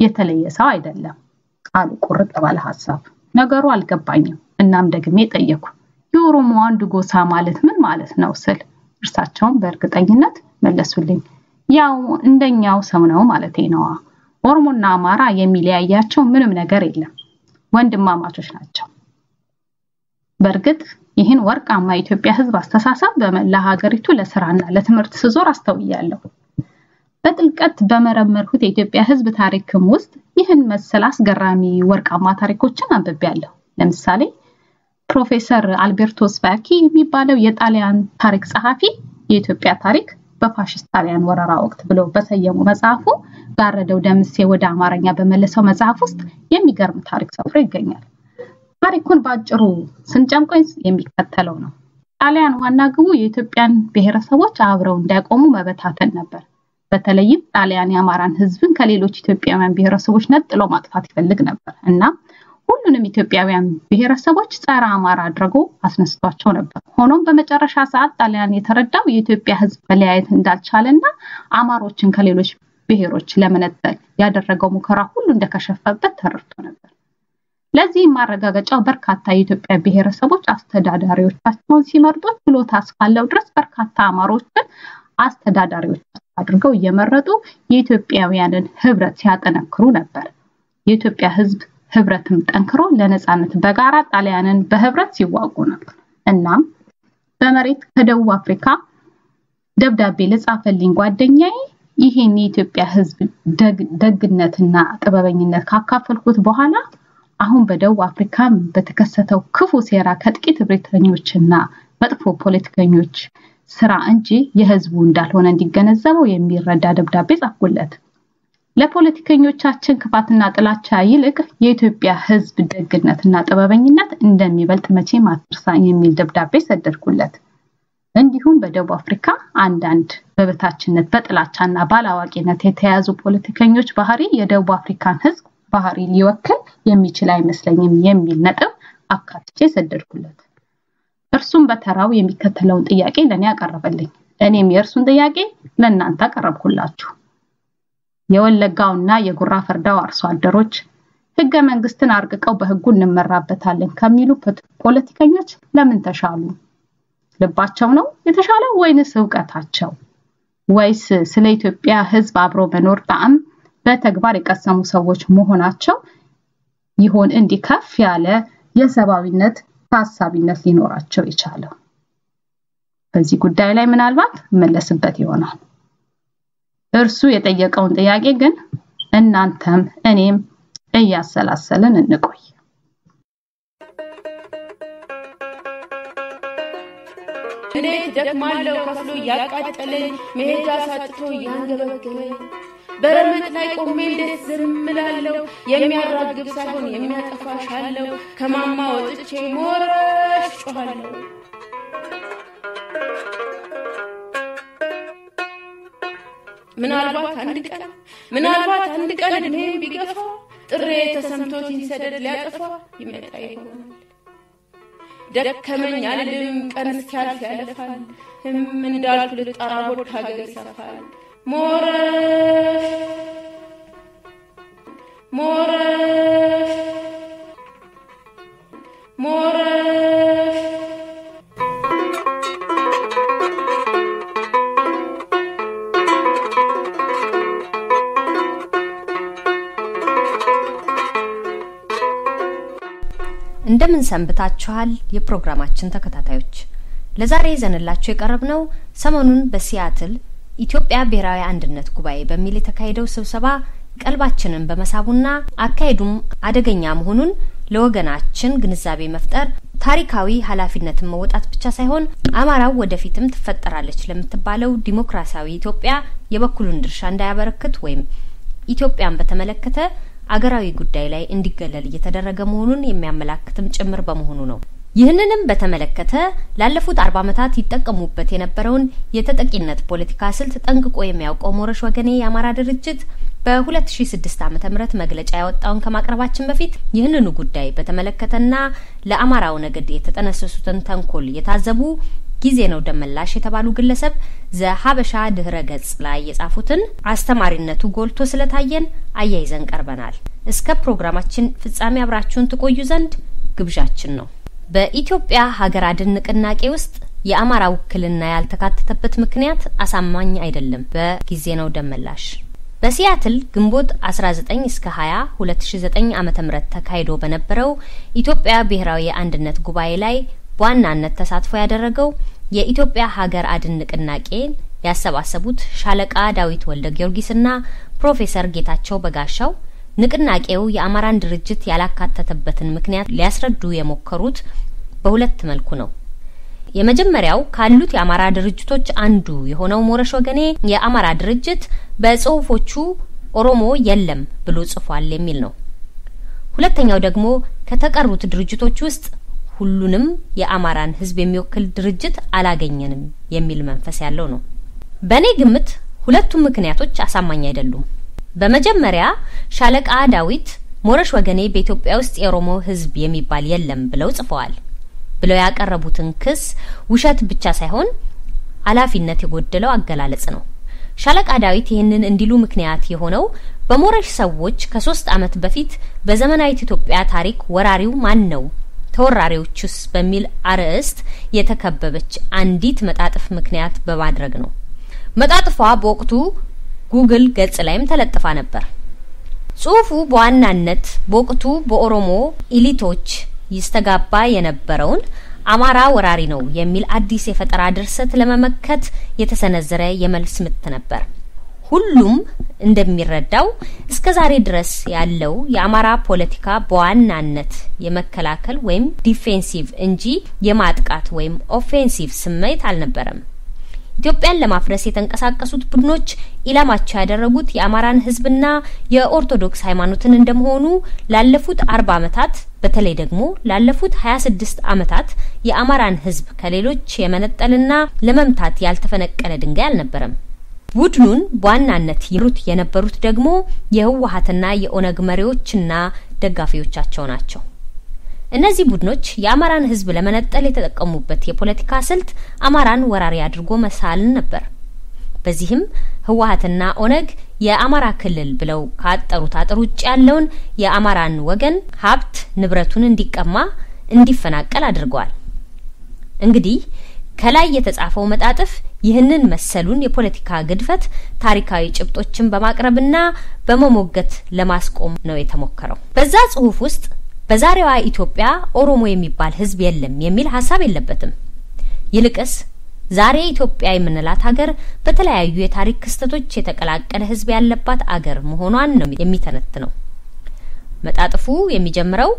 የተለየ ሰው አይደለም አሉ ቁርጥ ባለ ሐሳብ። ነገሩ አልገባኝም። እናም ደግሜ ጠየቁ። የኦሮሞ አንዱ ጎሳ ማለት ምን ማለት ነው ስል እርሳቸውን በእርግጠኝነት መለሱልኝ። ያው እንደኛው ሰው ነው ማለቴ ነው። ኦሮሞና አማራ የሚለያያቸው ምንም ነገር የለም፣ ወንድማማቾች ናቸው። በእርግጥ ይህን ወርቃማ የኢትዮጵያ ህዝብ አስተሳሰብ በመላ ሀገሪቱ ለስራና ለትምህርት ስዞር አስተውያለሁ። በጥልቀት በመረመርኩት የኢትዮጵያ ህዝብ ታሪክም ውስጥ ይህን መሰል አስገራሚ ወርቃማ ታሪኮችን አንብቤያለሁ። ለምሳሌ ፕሮፌሰር አልቤርቶ ስፓኪ የሚባለው የጣሊያን ታሪክ ጸሐፊ የኢትዮጵያ ታሪክ በፋሽስት ጣሊያን ወረራ ወቅት ብለው በሰየሙ መጽሐፉ ጋረደው ደምሴ ወደ አማርኛ በመለሰው መጽሐፍ ውስጥ የሚገርም ታሪክ ሰፍሮ ይገኛል። ታሪኩን ባጭሩ ስንጨምቀው የሚከተለው ነው። ጣሊያን ዋና ግቡ የኢትዮጵያን ብሔረሰቦች አብረው እንዲያቆሙ መበታተን ነበር። በተለይም ጣሊያን የአማራን ህዝብን ከሌሎች ኢትዮጵያውያን ብሔረሰቦች ነጥሎ ማጥፋት ይፈልግ ነበር እና ሁሉንም ኢትዮጵያውያን ብሔረሰቦች ጸረ አማራ አድርጎ አስነስቷቸው ነበር። ሆኖም በመጨረሻ ሰዓት ጣሊያን የተረዳው የኢትዮጵያ ህዝብ መለያየት እንዳልቻለና አማሮችን ከሌሎች ብሔሮች ለመነጠል ያደረገው ሙከራ ሁሉ እንደከሸፈበት ተረድቶ ነበር። ለዚህ ማረጋገጫው በርካታ የኢትዮጵያ ብሔረሰቦች አስተዳዳሪዎቻቸውን ሲመርጡ ችሎታ እስካለው ድረስ በርካታ አማሮችን አስተዳዳሪዎች አድርገው እየመረጡ የኢትዮጵያውያንን ህብረት ሲያጠነክሩ ነበር። የኢትዮጵያ ህዝብ ህብረትም ጠንክሮ ለነጻነት በጋራ ጣሊያንን በህብረት ሲዋጉ ነበር። እናም በመሬት ከደቡብ አፍሪካ ደብዳቤ ለጻፈልኝ ጓደኛዬ ይሄን የኢትዮጵያ ህዝብ ደግነትና ጥበበኝነት ካካፈልኩት በኋላ አሁን በደቡብ አፍሪካ በተከሰተው ክፉ ሴራ ከጥቂት ብሪተኞችና መጥፎ ፖለቲከኞች ስራ እንጂ የህዝቡ እንዳልሆነ እንዲገነዘበው የሚረዳ ደብዳቤ ጻፍኩለት። ለፖለቲከኞቻችን ክፋትና ጥላቻ ይልቅ የኢትዮጵያ ህዝብ ደግነትና ጥበበኝነት እንደሚበልጥ መቼም አትርሳ የሚል ደብዳቤ ሰደድኩለት። እንዲሁም በደቡብ አፍሪካ አንዳንድ በበታችነት በጥላቻና ባላዋቂነት የተያዙ ፖለቲከኞች ባህሪ የደቡብ አፍሪካን ህዝብ ባህሪ ሊወክል የሚችል አይመስለኝም የሚል ነጥብ አካትቼ ሰደድኩለት። እርሱም በተራው የሚከተለውን ጥያቄ ለኔ ያቀርበልኝ እኔም የእርሱን ጥያቄ ለእናንተ አቀርብኩላችሁ የወለጋውና የጉራ ፈርዳው አርሶ አደሮች ህገ መንግስትን አርቅቀው በህጉ እንመራበታለን ከሚሉ ፖለቲከኞች ለምን ተሻሉ ልባቸው ነው የተሻለው ወይንስ ዕውቀታቸው ወይስ ስለ ኢትዮጵያ ህዝብ አብሮ መኖር ጣዕም በተግባር የቀሰሙ ሰዎች መሆናቸው ይሆን እንዲከፍ ያለ የሰባዊነት ታሳቢነት ሊኖራቸው ይቻላል በዚህ ጉዳይ ላይ ምናልባት መለስበት ይሆናል እርሱ የጠየቀውን ጥያቄ ግን እናንተም እኔም እያሰላሰለን እንቆይ እኔ ደክማለሁ ከፍሎ ያቃጠለኝ መሄጃ ሳጥቶ ያንገበገበኝ በረመጥ ላይ ቆሜ እንዴት ዝምላለሁ የሚያራግብ ሳይሆን የሚያጠፋሻለሁ ከማማ ወጥቼ ሞረሽ ጮሃለሁ ምናልባት አንድ ቀን እድሜም ቢገፋ ጥሬ ተሰምቶት ይንሰደድ ሊያጠፋ ይመጣ ይሆናል ደከመኝ አልልም ቀን እስኪያልፍ ያለፋል እንዳልኩ ልጣራ ሆድ ሀገር ይሰፋል ሞረ እንደምን ሰንብታችኋል የፕሮግራማችን ተከታታዮች ለዛሬ ይዘንላችሁ የቀረብነው ሰሞኑን በሲያትል ኢትዮጵያ ብሔራዊ አንድነት ጉባኤ በሚል የተካሄደው ስብሰባ ቀልባችንን በመሳቡና አካሄዱም አደገኛ መሆኑን ለወገናችን ግንዛቤ መፍጠር ታሪካዊ ኃላፊነትን መወጣት ብቻ ሳይሆን አማራው ወደፊትም ትፈጠራለች ለምትባለው ዲሞክራሲያዊ ኢትዮጵያ የበኩሉን ድርሻ እንዳያበረክት ወይም ኢትዮጵያን በተመለከተ አገራዊ ጉዳይ ላይ እንዲገለል እየተደረገ መሆኑን የሚያመላክትም ጭምር በመሆኑ ነው ይህንንም በተመለከተ ላለፉት 40 ዓመታት ይጠቀሙበት የነበረውን የተጠቂነት ፖለቲካ ስልት ጠንቅቆ የሚያውቀው ሞረሽ ወገኔ የአማራ ድርጅት በ2006 ዓ.ም መግለጫ ያወጣውን ከማቅረባችን በፊት ይህንኑ ጉዳይ በተመለከተና ለአማራው ነገድ የተጠነሰሱትን ተንኮል የታዘቡ ጊዜ ነው ደመላሽ የተባሉ ግለሰብ ዘሀበሻ ድህረ ገጽ ላይ የጻፉትን አስተማሪነቱ ጎልቶ ስለታየን አያይዘን ቀርበናል እስከ ፕሮግራማችን ፍጻሜ አብራችሁን ትቆዩ ዘንድ ግብዣችን ነው በኢትዮጵያ ሀገር አድን ንቅናቄ ውስጥ የአማራ ውክልና ያልተካተተበት ምክንያት አሳማኝ አይደለም በጊዜ ነው ደመላሽ በሲያትል ግንቦት 19 እስከ 20 2009 ዓመተ ምህረት ተካሂዶ በነበረው ኢትዮጵያ ብሔራዊ አንድነት ጉባኤ ላይ በዋናነት ተሳትፎ ያደረገው የኢትዮጵያ ሀገር አድን ንቅናቄ ያሰባሰቡት ሻለቃ ዳዊት ወልደ ጊዮርጊስና ፕሮፌሰር ጌታቸው በጋሻው ንቅናቄው የአማራን ድርጅት ያላካተተበትን ምክንያት ሊያስረዱ የሞከሩት በሁለት መልኩ ነው የመጀመሪያው ካሉት የአማራ ድርጅቶች አንዱ የሆነው ሞረሽ ወገኔ የአማራ ድርጅት በጽሁፎቹ ኦሮሞ የለም ብሎ ጽፏል የሚል ነው ሁለተኛው ደግሞ ከተቀሩት ድርጅቶች ውስጥ ሁሉንም የአማራን ህዝብ የሚወክል ድርጅት አላገኘንም የሚል መንፈስ ያለው ነው በኔ ግምት ሁለቱም ምክንያቶች አሳማኝ አይደሉም በመጀመሪያ ሻለቃ ዳዊት ሞረሽ ወገኔ በኢትዮጵያ ውስጥ የኦሮሞ ህዝብ የሚባል የለም ብለው ጽፈዋል ብለው ያቀረቡትን ክስ ውሸት ብቻ ሳይሆን አላፊነት የጎደለው አገላለጽ ነው ሻለቃ ዳዊት ይህንን እንዲሉ ምክንያት የሆነው በሞረሽ ሰዎች ከ3 ዓመት በፊት በዘመናዊት ኢትዮጵያ ታሪክ ወራሪው ማን ነው ተወራሪዎችስ በሚል አርዕስት የተከበበች አንዲት መጣጥፍ ምክንያት በማድረግ ነው መጣጥፏ በወቅቱ ጉግል ገጽ ላይም ተለጥፋ ነበር ጽሁፉ በዋናነት በወቅቱ በኦሮሞ ኢሊቶች ይስተጋባ የነበረውን አማራ ወራሪ ነው የሚል አዲስ የፈጠራ ድርሰት ለመመከት የተሰነዘረ የመልስ ምት ነበር ሁሉም እንደሚረዳው እስከዛሬ ድረስ ያለው የአማራ ፖለቲካ በዋናነት የመከላከል ወይም ዲፌንሲቭ እንጂ የማጥቃት ወይም ኦፌንሲቭ ስሜት አልነበረም ኢትዮጵያን ለማፍረስ የተንቀሳቀሱት ቡድኖች ኢላማቸው ያደረጉት የአማራን ህዝብና የኦርቶዶክስ ሃይማኖትን እንደመሆኑ ላለፉት 40 ዓመታት በተለይ ደግሞ ላለፉት 26 ዓመታት የአማራን ህዝብ ከሌሎች የመነጠልና ለመምታት ያልተፈነቀለ ድንጋይ አልነበረም ቡድኑን በዋናነት ይሩት የነበሩት ደግሞ የህወሓትና የኦነግ መሪዎችና ደጋፊዎቻቸው ናቸው እነዚህ ቡድኖች የአማራን ህዝብ ለመነጠል የተጠቀሙበት የፖለቲካ ስልት አማራን ወራሪ አድርጎ መሳልን ነበር። በዚህም ህወሓትና ኦነግ የአማራ ክልል ብለው ካጠሩት አጥር ውጭ ያለውን የአማራን ወገን ሀብት ንብረቱን እንዲቀማ እንዲፈናቀል አድርገዋል። እንግዲህ ከላይ የተጻፈው መጣጥፍ ይህንን መሰሉን የፖለቲካ ግድፈት ታሪካዊ ጭብጦችን በማቅረብና በመሞገት ለማስቆም ነው የተሞከረው። በዛ ጽሁፍ ውስጥ በዛሬዋ ኢትዮጵያ ኦሮሞ የሚባል ህዝብ የለም የሚል ሐሳብ የለበትም። ይልቅስ ዛሬ ኢትዮጵያ የምንላት ሀገር በተለያዩ የታሪክ ክስተቶች የተቀላቀለ ህዝብ ያለባት አገር መሆኗን ነው የሚተነትነው። መጣጥፉ የሚጀምረው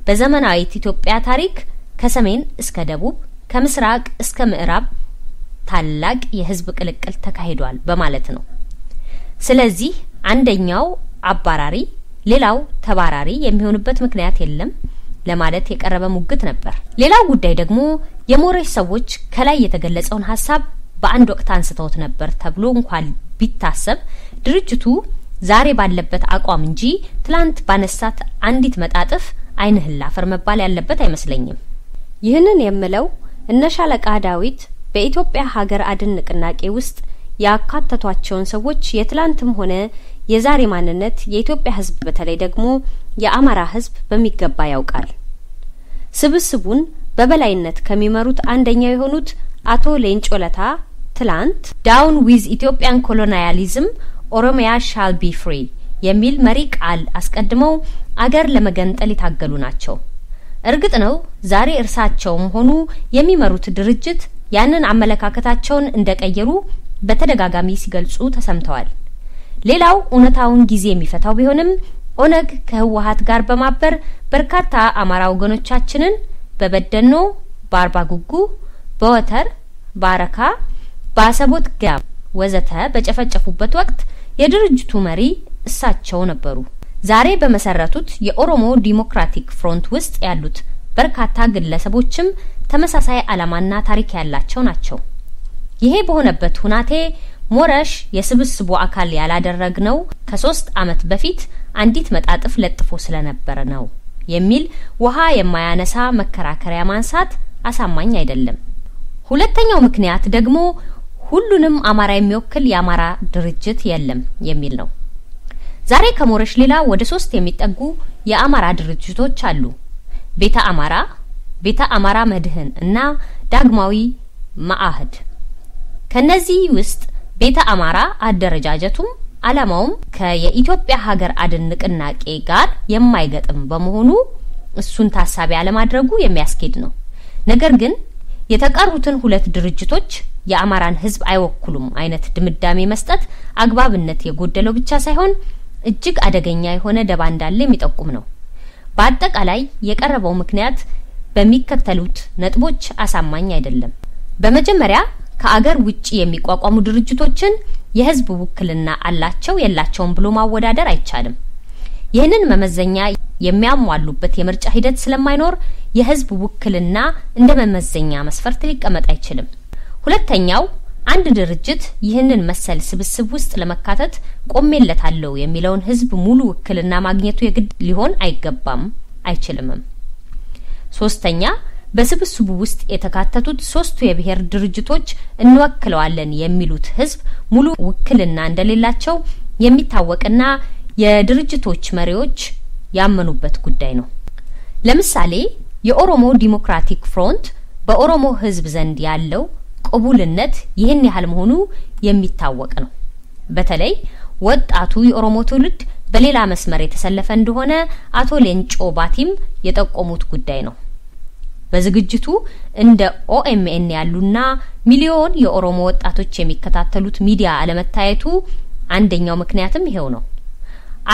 በዘመናዊት ኢትዮጵያ ታሪክ ከሰሜን እስከ ደቡብ ከምስራቅ እስከ ምዕራብ ታላቅ የህዝብ ቅልቅል ተካሂዷል በማለት ነው። ስለዚህ አንደኛው አባራሪ ሌላው ተባራሪ የሚሆንበት ምክንያት የለም ለማለት የቀረበ ሙግት ነበር። ሌላው ጉዳይ ደግሞ የሞሬሽ ሰዎች ከላይ የተገለጸውን ሐሳብ በአንድ ወቅት አንስተውት ነበር ተብሎ እንኳን ቢታሰብ ድርጅቱ ዛሬ ባለበት አቋም እንጂ ትላንት ባነሳት አንዲት መጣጥፍ አይንህን ላፈር መባል ያለበት አይመስለኝም። ይህንን የምለው እነሻለቃ ዳዊት በኢትዮጵያ ሀገር አድን ንቅናቄ ውስጥ ያካተቷቸውን ሰዎች የትላንትም ሆነ የዛሬ ማንነት የኢትዮጵያ ህዝብ በተለይ ደግሞ የአማራ ህዝብ በሚገባ ያውቃል። ስብስቡን በበላይነት ከሚመሩት አንደኛው የሆኑት አቶ ሌንጮ ለታ ትላንት ዳውን ዊዝ ኢትዮጵያን ኮሎኒያሊዝም ኦሮሚያ ሻል ቢ ፍሪ የሚል መሪ ቃል አስቀድመው አገር ለመገንጠል የታገሉ ናቸው። እርግጥ ነው ዛሬ እርሳቸውም ሆኑ የሚመሩት ድርጅት ያንን አመለካከታቸውን እንደቀየሩ በተደጋጋሚ ሲገልጹ ተሰምተዋል። ሌላው እውነታውን ጊዜ የሚፈታው ቢሆንም ኦነግ ከህወሓት ጋር በማበር በርካታ አማራ ወገኖቻችንን በበደኖ፣ በአርባ ጉጉ፣ በወተር፣ በአረካ፣ በአሰቦት ጋም ወዘተ በጨፈጨፉበት ወቅት የድርጅቱ መሪ እሳቸው ነበሩ። ዛሬ በመሰረቱት የኦሮሞ ዲሞክራቲክ ፍሮንት ውስጥ ያሉት በርካታ ግለሰቦችም ተመሳሳይ ዓላማና ታሪክ ያላቸው ናቸው። ይሄ በሆነበት ሁናቴ ሞረሽ የስብስቡ አካል ያላደረግነው ከ3 አመት በፊት አንዲት መጣጥፍ ለጥፎ ስለነበረ ነው የሚል ውሃ የማያነሳ መከራከሪያ ማንሳት አሳማኝ አይደለም። ሁለተኛው ምክንያት ደግሞ ሁሉንም አማራ የሚወክል የአማራ ድርጅት የለም የሚል ነው። ዛሬ ከሞረሽ ሌላ ወደ 3 የሚጠጉ የአማራ ድርጅቶች አሉ። ቤተ አማራ መድህን እና ዳግማዊ ማአህድ። ከነዚህ ውስጥ ቤተ አማራ አደረጃጀቱም ዓላማውም ከየኢትዮጵያ ሀገር አድን ንቅናቄ ጋር የማይገጥም በመሆኑ እሱን ታሳቢ አለማድረጉ የሚያስኬድ ነው። ነገር ግን የተቀሩትን 2 ድርጅቶች የአማራን ህዝብ አይወክሉም አይነት ድምዳሜ መስጠት አግባብነት የጎደለው ብቻ ሳይሆን እጅግ አደገኛ የሆነ ደባ እንዳለ የሚጠቁም ነው። በአጠቃላይ የቀረበው ምክንያት በሚከተሉት ነጥቦች አሳማኝ አይደለም። በመጀመሪያ ከአገር ውጪ የሚቋቋሙ ድርጅቶችን የህዝብ ውክልና አላቸው የላቸውም ብሎ ማወዳደር አይቻልም። ይህንን መመዘኛ የሚያሟሉበት የምርጫ ሂደት ስለማይኖር የህዝብ ውክልና እንደ መመዘኛ መስፈርት ሊቀመጥ አይችልም። ሁለተኛው አንድ ድርጅት ይህንን መሰል ስብስብ ውስጥ ለመካተት ቆሜለታለው የሚለውን ህዝብ ሙሉ ውክልና ማግኘቱ የግድ ሊሆን አይገባም አይችልምም። ሶስተኛ በስብስቡ ውስጥ የተካተቱት 3 የብሔር ድርጅቶች እንወክለዋለን የሚሉት ህዝብ ሙሉ ውክልና እንደሌላቸው የሚታወቅና የድርጅቶች መሪዎች ያመኑበት ጉዳይ ነው። ለምሳሌ የኦሮሞ ዲሞክራቲክ ፍሮንት በኦሮሞ ህዝብ ዘንድ ያለው ቅቡልነት ይህን ያህል መሆኑ የሚታወቅ ነው። በተለይ ወጣቱ የኦሮሞ ትውልድ በሌላ መስመር የተሰለፈ እንደሆነ አቶ ሌንጮ ባቲም የጠቆሙት ጉዳይ ነው። በዝግጅቱ እንደ ኦኤምኤን ያሉና ሚሊዮን የኦሮሞ ወጣቶች የሚከታተሉት ሚዲያ አለመታየቱ አንደኛው ምክንያትም ይሄው ነው።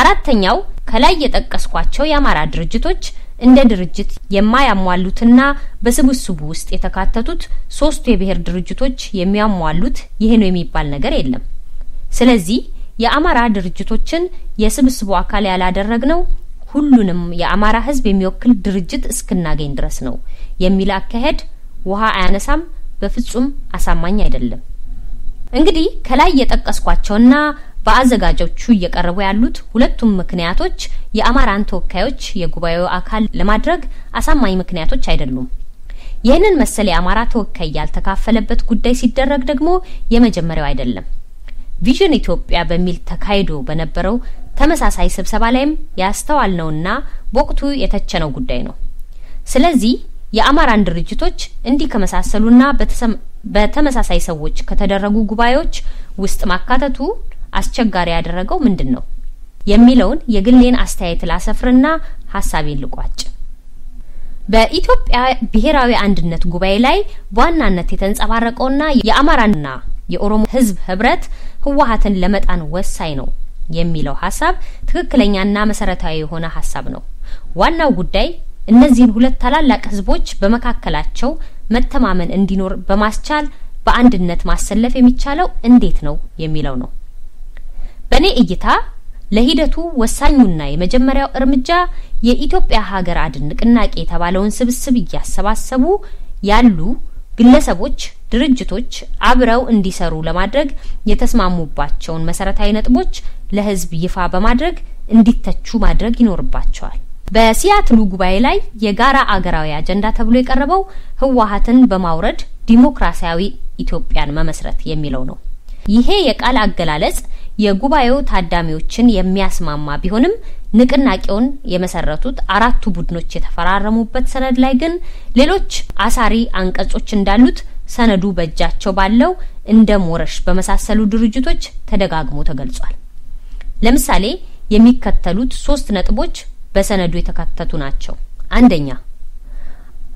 አራተኛው ከላይ የጠቀስኳቸው የአማራ ድርጅቶች እንደ ድርጅት የማያሟሉትና በስብስቡ ውስጥ የተካተቱት 3 የብሔር ድርጅቶች የሚያሟሉት ይሄ ነው የሚባል ነገር የለም። ስለዚህ የአማራ ድርጅቶችን የስብስቡ አካል ያላደረግነው ሁሉንም የአማራ ህዝብ የሚወክል ድርጅት እስክናገኝ ድረስ ነው የሚል አካሄድ ውሃ አያነሳም፣ በፍጹም አሳማኝ አይደለም። እንግዲህ ከላይ የጠቀስኳቸውና በአዘጋጆቹ እየቀረቡ ያሉት ሁለቱም ምክንያቶች የአማራን ተወካዮች የጉባኤው አካል ለማድረግ አሳማኝ ምክንያቶች አይደሉም። ይህንን መሰለ የአማራ ተወካይ ያልተካፈለበት ጉዳይ ሲደረግ ደግሞ የመጀመሪያው አይደለም። ቪዥን ኢትዮጵያ በሚል ተካሂዶ በነበረው ተመሳሳይ ስብሰባ ላይም ያስተዋልነውና በወቅቱ የተቸነው ጉዳይ ነው። ስለዚህ የአማራን ድርጅቶች እንዲህ ከመሳሰሉና በተመሳሳይ ሰዎች ከተደረጉ ጉባኤዎች ውስጥ ማካተቱ አስቸጋሪ ያደረገው ምንድነው የሚለውን የግሌን አስተያየት ላሰፍርና ሐሳቤን ልቋጭ። በኢትዮጵያ ብሔራዊ አንድነት ጉባኤ ላይ በዋናነት የተንጸባረቀውና የአማራና የኦሮሞ ህዝብ ህብረት ህወሓትን ለመጣን ወሳኝ ነው የሚለው ሐሳብ ትክክለኛና መሰረታዊ የሆነ ሐሳብ ነው። ዋናው ጉዳይ እነዚህን ሁለት ታላላቅ ህዝቦች በመካከላቸው መተማመን እንዲኖር በማስቻል በአንድነት ማሰለፍ የሚቻለው እንዴት ነው የሚለው ነው። በኔ እይታ ለሂደቱ ወሳኙና የመጀመሪያው እርምጃ የኢትዮጵያ ሀገር አድን ንቅናቄ የተባለውን ስብስብ እያሰባሰቡ ያሉ ግለሰቦች፣ ድርጅቶች አብረው እንዲሰሩ ለማድረግ የተስማሙባቸውን መሰረታዊ ነጥቦች ለህዝብ ይፋ በማድረግ እንዲተቹ ማድረግ ይኖርባቸዋል። በሲያትሉ ጉባኤ ላይ የጋራ አገራዊ አጀንዳ ተብሎ የቀረበው ህወሓትን በማውረድ ዲሞክራሲያዊ ኢትዮጵያን መመስረት የሚለው ነው። ይሄ የቃል አገላለጽ የጉባኤው ታዳሚዎችን የሚያስማማ ቢሆንም ንቅናቄውን የመሰረቱት አራቱ ቡድኖች የተፈራረሙበት ሰነድ ላይ ግን ሌሎች አሳሪ አንቀጾች እንዳሉት ሰነዱ በእጃቸው ባለው እንደ ሞረሽ በመሳሰሉ ድርጅቶች ተደጋግሞ ተገልጿል። ለምሳሌ የሚከተሉት 3 ነጥቦች በሰነዱ የተካተቱ ናቸው። አንደኛ፣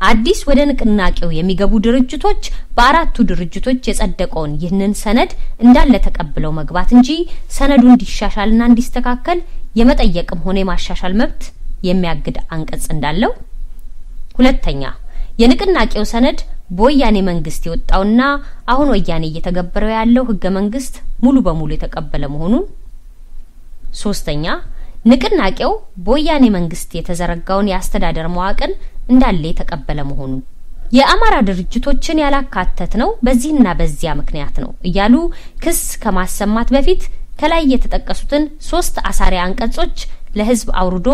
አዲስ ወደ ንቅናቄው የሚገቡ ድርጅቶች በአራቱ ድርጅቶች የጸደቀውን ይህንን ሰነድ እንዳለ ተቀብለው መግባት እንጂ ሰነዱ እንዲሻሻልና እንዲስተካከል የመጠየቅም ሆነ የማሻሻል መብት የሚያግድ አንቀጽ እንዳለው። ሁለተኛ፣ የንቅናቄው ሰነድ በወያኔ መንግስት የወጣውና አሁን ወያኔ እየተገበረው ያለው ህገ መንግስት ሙሉ በሙሉ የተቀበለ መሆኑን። ሶስተኛ፣ ንቅናቄው በወያኔ መንግስት የተዘረጋውን የአስተዳደር መዋቅር እንዳለ የተቀበለ መሆኑን። የአማራ ድርጅቶችን ያላካተት ነው በዚህና በዚያ ምክንያት ነው እያሉ ክስ ከማሰማት በፊት ከላይ የተጠቀሱትን 3 አሳሪ አንቀጾች ለህዝብ አውርዶ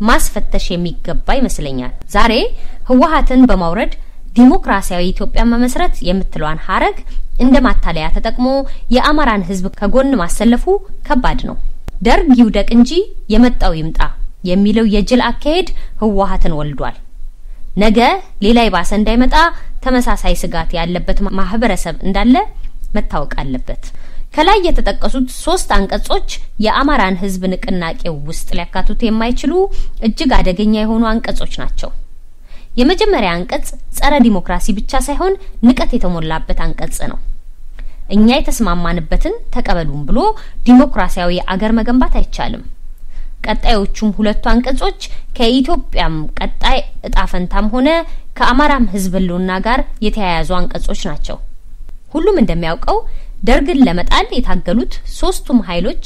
ማስፈተሽ የሚገባ ይመስለኛል። ዛሬ ህወሓትን በማውረድ ዲሞክራሲያዊ ኢትዮጵያ መመስረት የምትለዋን ሐረግ እንደማታለያ ተጠቅሞ የአማራን ህዝብ ከጎን ማሰለፉ ከባድ ነው። ደርግ ይውደቅ እንጂ የመጣው ይምጣ የሚለው የጅል አካሄድ ህወሓትን ወልዷል። ነገ ሌላ ይባሰ እንዳይመጣ ተመሳሳይ ስጋት ያለበት ማህበረሰብ እንዳለ መታወቅ አለበት። ከላይ የተጠቀሱት 3 አንቀጾች የአማራን ህዝብ ንቅናቄው ውስጥ ሊያካቱት የማይችሉ እጅግ አደገኛ የሆኑ አንቀጾች ናቸው። የመጀመሪያ አንቀጽ ጸረ ዲሞክራሲ ብቻ ሳይሆን ንቀት የተሞላበት አንቀጽ ነው። እኛ የተስማማንበትን ተቀበሉን ብሎ ዲሞክራሲያዊ አገር መገንባት አይቻልም። ቀጣዮቹም 2 አንቀጾች ከኢትዮጵያም ቀጣይ እጣፈንታም ሆነ ከአማራም ህዝብ ህልውና ጋር የተያያዙ አንቀጾች ናቸው። ሁሉም እንደሚያውቀው ደርግን ለመጣል የታገሉት 3ቱም ኃይሎች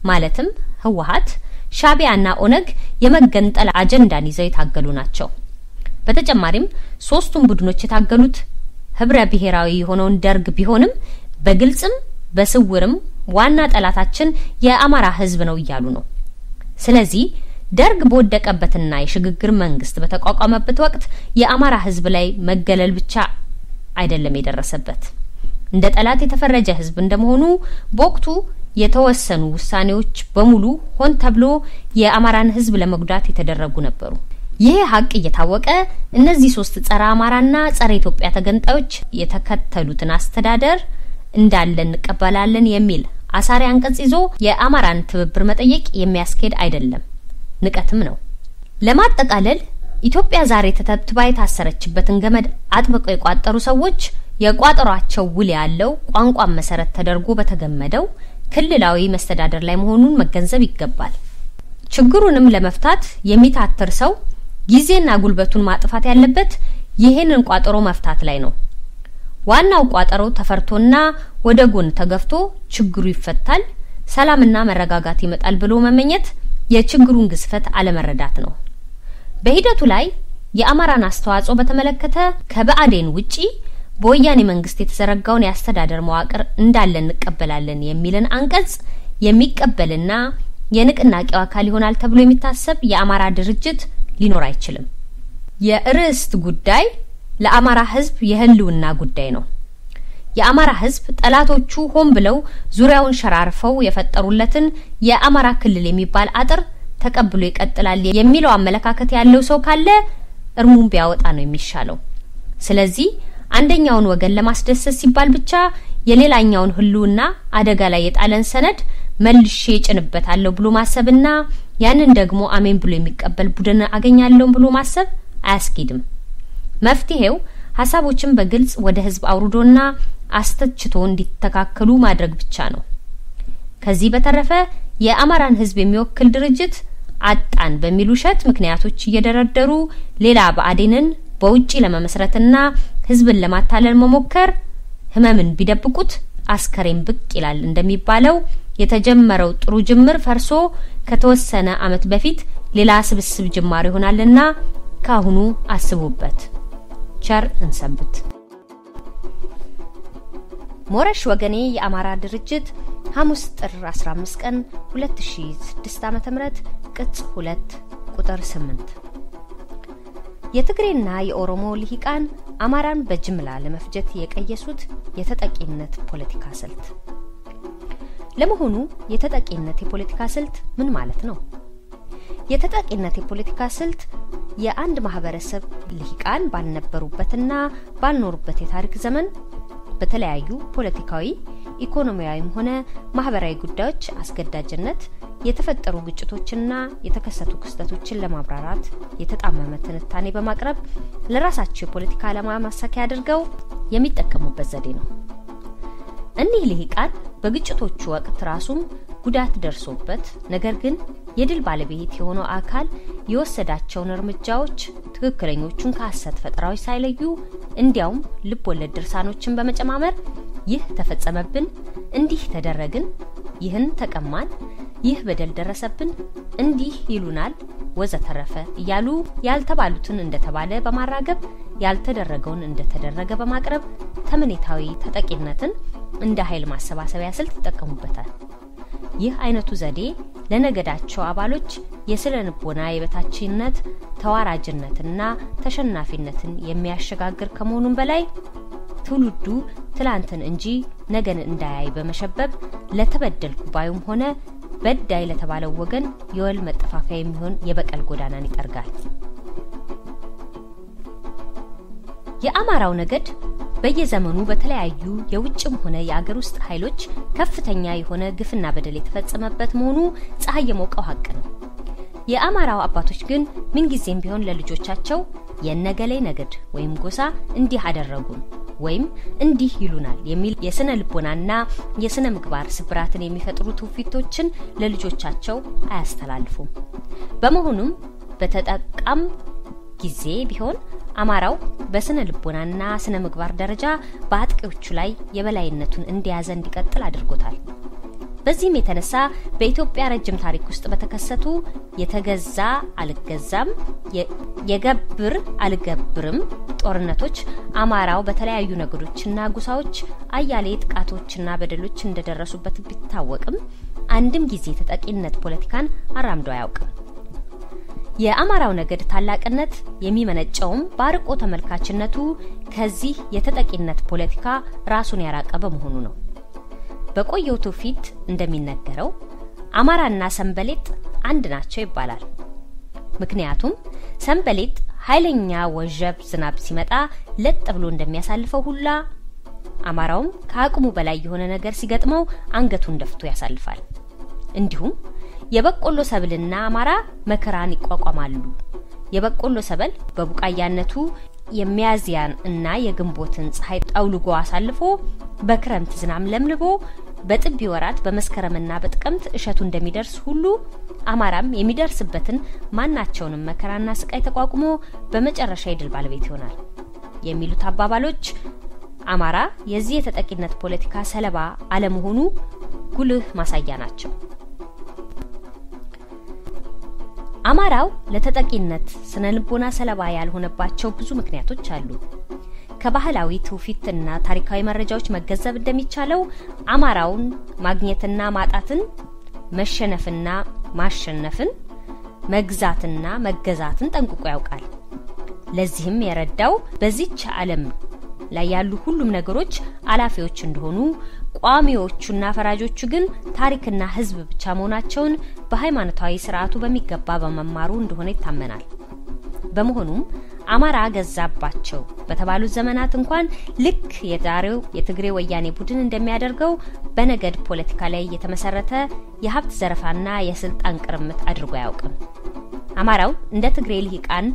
ማለትም ህወሓት፣ ሻዕቢያና ኦነግ የመገንጠል አጀንዳን ይዘው የታገሉ ናቸው። በተጨማሪም 3ቱም ቡድኖች የታገሉት ህብረ ብሔራዊ የሆነውን ደርግ ቢሆንም በግልጽም በስውርም ዋና ጠላታችን የአማራ ህዝብ ነው እያሉ ነው። ስለዚህ ደርግ በወደቀበትና የሽግግር መንግስት በተቋቋመበት ወቅት የአማራ ህዝብ ላይ መገለል ብቻ አይደለም የደረሰበት። እንደ ጠላት የተፈረጀ ህዝብ እንደመሆኑ በወቅቱ የተወሰኑ ውሳኔዎች በሙሉ ሆን ተብሎ የአማራን ህዝብ ለመጉዳት የተደረጉ ነበሩ። ይህ ሀቅ እየታወቀ እነዚህ 3 ጸረ አማራና ጸረ ኢትዮጵያ ተገንጣዮች የተከተሉትን አስተዳደር እንዳለ እንቀበላለን የሚል አሳሪ አንቀጽ ይዞ የአማራን ትብብር መጠየቅ የሚያስኬድ አይደለም፣ ንቀትም ነው። ለማጠቃለል ኢትዮጵያ ዛሬ ተተብትባ የታሰረችበትን ገመድ አጥብቀው የቋጠሩ ሰዎች የቋጠሯቸው ውል ያለው ቋንቋን መሰረት ተደርጎ በተገመደው ክልላዊ መስተዳደር ላይ መሆኑን መገንዘብ ይገባል። ችግሩንም ለመፍታት የሚታተር ሰው ጊዜና ጉልበቱን ማጥፋት ያለበት ይሄንን ቋጠሮ መፍታት ላይ ነው። ዋናው ቋጠሮ ተፈርቶና ወደ ጎን ተገፍቶ ችግሩ ይፈታል፣ ሰላምና መረጋጋት ይመጣል ብሎ መመኘት የችግሩን ግዝፈት አለመረዳት ነው። በሂደቱ ላይ የአማራን አስተዋጽኦ በተመለከተ ከበአዴን ውጪ በወያኔ መንግስት የተዘረጋውን የአስተዳደር መዋቅር እንዳለ እንቀበላለን የሚልን አንቀጽ የሚቀበልና የንቅናቄው አካል ይሆናል ተብሎ የሚታሰብ የአማራ ድርጅት ሊኖር አይችልም። የርዕስት ጉዳይ ለአማራ ህዝብ የህልውና ጉዳይ ነው። የአማራ ህዝብ ጠላቶቹ ሆን ብለው ዙሪያውን ሸራርፈው የፈጠሩለትን የአማራ ክልል የሚባል አጥር ተቀብሎ ይቀጥላል የሚለው አመለካከት ያለው ሰው ካለ እርሙን ቢያወጣ ነው የሚሻለው። ስለዚህ አንደኛውን ወገን ለማስደሰት ሲባል ብቻ የሌላኛውን ህልውና አደጋ ላይ የጣለን ሰነድ መልሼ ጭንበታለሁ ብሎ ማሰብና ያንን ደግሞ አሜን ብሎ የሚቀበል ቡድን አገኛለሁ ብሎ ማሰብ አያስኬድም። መፍትሄው ሐሳቦችን በግልጽ ወደ ህዝብ አውርዶና አስተችቶ እንዲተካከሉ ማድረግ ብቻ ነው። ከዚህ በተረፈ የአማራን ህዝብ የሚወክል ድርጅት አጣን በሚሉ ሸት ምክንያቶች እየደረደሩ ሌላ በአዴንን በውጪ ለመመስረትና ህዝብን ለማታለል መሞከር ህመምን ቢደብቁት አስከሬን ብቅ ይላል እንደሚባለው የተጀመረው ጥሩ ጅምር ፈርሶ ከተወሰነ አመት በፊት ሌላ ስብስብ ጅማሬ ይሆናልና ካሁኑ አስቡበት። ቸር እንሰንብት። ሞረሽ ወገኔ የአማራ ድርጅት ሐሙስ ጥር 15 ቀን 2006 ዓ.ም ቅጽ 2 ቁጥር 8 የትግሬና የኦሮሞ ልሂቃን አማራን በጅምላ ለመፍጀት የቀየሱት የተጠቂነት ፖለቲካ ስልት። ለመሆኑ የተጠቂነት የፖለቲካ ስልት ምን ማለት ነው? የተጠቂነት የፖለቲካ ስልት የአንድ ማህበረሰብ ልሂቃን ባልነበሩበትና ባልኖሩበት የታሪክ ዘመን በተለያዩ ፖለቲካዊ፣ ኢኮኖሚያዊም ሆነ ማህበራዊ ጉዳዮች አስገዳጅነት የተፈጠሩ ግጭቶችና የተከሰቱ ክስተቶችን ለማብራራት የተጣመመ ትንታኔ በማቅረብ ለራሳቸው የፖለቲካ ዓላማ ማሳኪያ አድርገው የሚጠቀሙበት ዘዴ ነው። እኒህ ልሂቃን በግጭቶቹ ወቅት ራሱም ጉዳት ደርሶበት ነገር ግን የድል ባለቤት የሆነው አካል የወሰዳቸውን እርምጃዎች ትክክለኞቹን ከሐሰት ፈጠራዎች ሳይለዩ እንዲያውም ልብ ወለድ ድርሳኖችን በመጨማመር ይህ ተፈጸመብን፣ እንዲህ ተደረግን፣ ይህን ተቀማን፣ ይህ በደል ደረሰብን፣ እንዲህ ይሉናል ወዘተረፈ እያሉ ያልተባሉትን እንደተባለ በማራገብ ያልተደረገውን እንደተደረገ በማቅረብ ተመኔታዊ ተጠቂነትን እንደ ኃይል ማሰባሰቢያ ስልት ይጠቀሙበታል። ይህ አይነቱ ዘዴ ለነገዳቸው አባሎች የስለንቦና የበታችነት ተዋራጅነትና ተሸናፊነትን የሚያሸጋግር ከመሆኑም በላይ ትውልዱ ትላንትን እንጂ ነገን እንዳያይ በመሸበብ ለተበደልኩ ባዩም ሆነ በዳይ ለተባለው ወገን የወል መጠፋፊያ የሚሆን የበቀል ጎዳናን ይጠርጋል። የአማራው ነገድ በየዘመኑ በተለያዩ የውጭም ሆነ የአገር ውስጥ ኃይሎች ከፍተኛ የሆነ ግፍና በደል የተፈጸመበት መሆኑ ፀሐይ የሞቀው ሀቅ ነው። የአማራው አባቶች ግን ምን ጊዜም ቢሆን ለልጆቻቸው የነገሌ ነገድ ወይም ጎሳ እንዲህ አደረጉን ወይም እንዲህ ይሉናል የሚል የስነ ልቦናና የስነ ምግባር ስብራትን የሚፈጥሩ ትውፊቶችን ለልጆቻቸው አያስተላልፉም። በመሆኑም በተጠቃም ጊዜ ቢሆን አማራው በስነ ልቦናና ስነ ምግባር ደረጃ በአጥቂዎቹ ላይ የበላይነቱን እንዲያዘ እንዲቀጥል አድርጎታል። በዚህም የተነሳ በኢትዮጵያ ረጅም ታሪክ ውስጥ በተከሰቱ የተገዛ አልገዛም፣ የገብር አልገብርም ጦርነቶች አማራው በተለያዩ ነገዶችና ጉሳዎች አያሌ ጥቃቶችና በደሎች እንደደረሱበት ቢታወቅም አንድም ጊዜ ተጠቂነት ፖለቲካን አራምዶ አያውቅም። የአማራው ነገድ ታላቅነት የሚመነጨውም ባርቆ ተመልካችነቱ ከዚህ የተጠቂነት ፖለቲካ ራሱን ያራቀ በመሆኑ ነው። በቆየው ትውፊት እንደሚነገረው አማራና ሰንበሌጥ አንድ ናቸው ይባላል። ምክንያቱም ሰንበሌጥ ኃይለኛ ወጀብ ዝናብ ሲመጣ ለጥ ብሎ እንደሚያሳልፈው ሁላ አማራውም ከአቅሙ በላይ የሆነ ነገር ሲገጥመው አንገቱን ደፍቶ ያሳልፋል። እንዲሁም የበቆሎ ሰብልና አማራ መከራን ይቋቋማሉ። የበቆሎ ሰብል በቡቃያነቱ የሚያዝያን እና የግንቦትን ፀሐይ ጠውልጎ አሳልፎ በክረምት ዝናብ ለምልቦ በጥቢ ወራት በመስከረምና በጥቅምት እሸቱ እንደሚደርስ ሁሉ አማራም የሚደርስበትን ማናቸውንም መከራና ስቃይ ተቋቁሞ በመጨረሻ የድል ባለቤት ይሆናል የሚሉት አባባሎች አማራ የዚህ የተጠቂነት ፖለቲካ ሰለባ አለመሆኑ ጉልህ ማሳያ ናቸው። አማራው ለተጠቂነት ስነልቦና ሰለባ ያልሆነባቸው ብዙ ምክንያቶች አሉ። ከባህላዊ ትውፊትና ታሪካዊ መረጃዎች መገንዘብ እንደሚቻለው አማራውን ማግኘትና ማጣትን መሸነፍና ማሸነፍን መግዛትና መገዛትን ጠንቅቆ ያውቃል። ለዚህም የረዳው በዚህች ዓለም ላይ ያሉ ሁሉም ነገሮች አላፊዎች እንደሆኑ ቋሚዎቹና ፈራጆቹ ግን ታሪክና ህዝብ ብቻ መሆናቸውን በሃይማኖታዊ ስርዓቱ በሚገባ በመማሩ እንደሆነ ይታመናል። በመሆኑም አማራ ገዛባቸው በተባሉ ዘመናት እንኳን ልክ የዛሬው የትግሬ ወያኔ ቡድን እንደሚያደርገው በነገድ ፖለቲካ ላይ የተመሰረተ የሀብት ዘረፋና የስልጣን ቅርምት አድርጎ ያውቃል። አማራው እንደ ትግሬ ልሂቃን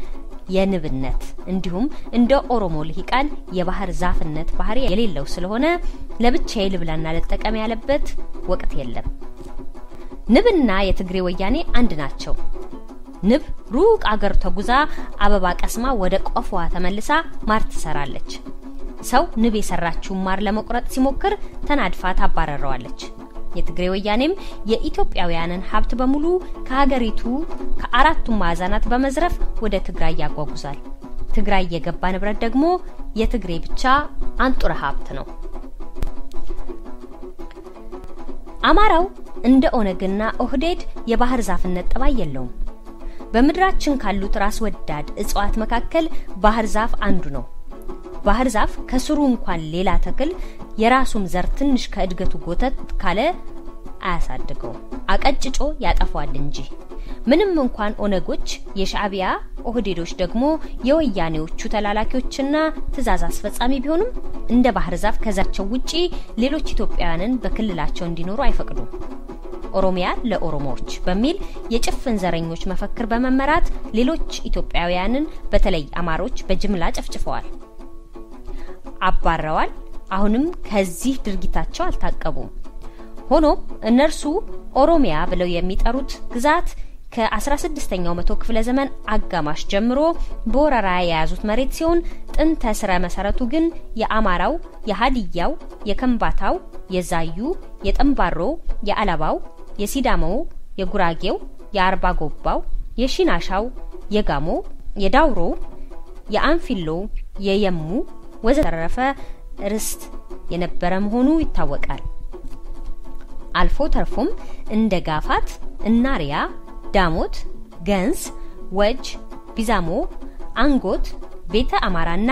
የንብነት እንዲሁም እንደ ኦሮሞ ልሂቃን የባህር ዛፍነት ባህሪ የሌለው ስለሆነ ለብቻዬ ልብላና ለጠቀም ያለበት ወቅት የለም። ንብና የትግሬ ወያኔ አንድ ናቸው። ንብ ሩቅ አገር ተጉዛ አበባ ቀስማ ወደ ቆፏ ተመልሳ ማር ትሰራለች። ሰው ንብ የሰራችው ማር ለመቁረጥ ሲሞክር ተናድፋ ታባረረዋለች። የትግሬ ወያኔም የኢትዮጵያውያንን ሀብት በሙሉ ከሀገሪቱ ከአራቱ ማዕዘናት በመዝረፍ ወደ ትግራይ ያጓጉዛል። ትግራይ የገባ ንብረት ደግሞ የትግሬ ብቻ አንጡረ ሀብት ነው። አማራው እንደ ኦነግና ኦህዴድ የባህር ዛፍነት ጠባይ የለውም። በመድራችን ካሉት ራስ ወዳድ እጽዋት መካከል ባህር ዛፍ አንዱ ነው። ባህር ዛፍ ከስሩ እንኳን ሌላ ተክል የራሱም ዘር ትንሽ ከእድገቱ ጎተት ካለ አያሳድገው አቀጭጮ ያጠፋል እንጂ። ምንም እንኳን ኦነጎች የሻዕቢያ ኦህዴዶች ደግሞ የወያኔዎቹ ተላላኪዎችና ትእዛዝ አስፈጻሚ ቢሆኑም እንደ ባህር ዛፍ ከዛቸው ውጪ ሌሎች ኢትዮጵያውያንን በክልላቸው እንዲኖሩ አይፈቅዱም። ኦሮሚያ ለኦሮሞዎች በሚል የጭፍን ዘረኞች መፈክር በመመራት ሌሎች ኢትዮጵያውያንን በተለይ አማሮች በጅምላ ጨፍጭፈዋል፣ አባረዋል። አሁንም ከዚህ ድርጊታቸው አልታቀቡም። ሆኖም እነርሱ ኦሮሚያ ብለው የሚጠሩት ግዛት ከ16ኛው መቶ ክፍለ ዘመን አጋማሽ ጀምሮ በወረራ የያዙት መሬት ሲሆን ጥንተ ስረ መሰረቱ ግን የአማራው፣ የሀዲያው፣ የከምባታው፣ የዛዩ፣ የጠምባሮ፣ የአላባው፣ የሲዳማው፣ የጉራጌው፣ የአርባ ጎባው፣ የሺናሻው፣ የጋሞ፣ የዳውሮ፣ የአንፊሎ፣ የየሙ ወዘተረፈ ርስት የነበረ መሆኑ ይታወቃል። አልፎ ተርፎም እንደ ጋፋት፣ እናሪያ፣ ዳሞት፣ ገንስ፣ ወጅ፣ ቢዛሞ፣ አንጎት፣ ቤተ አማራና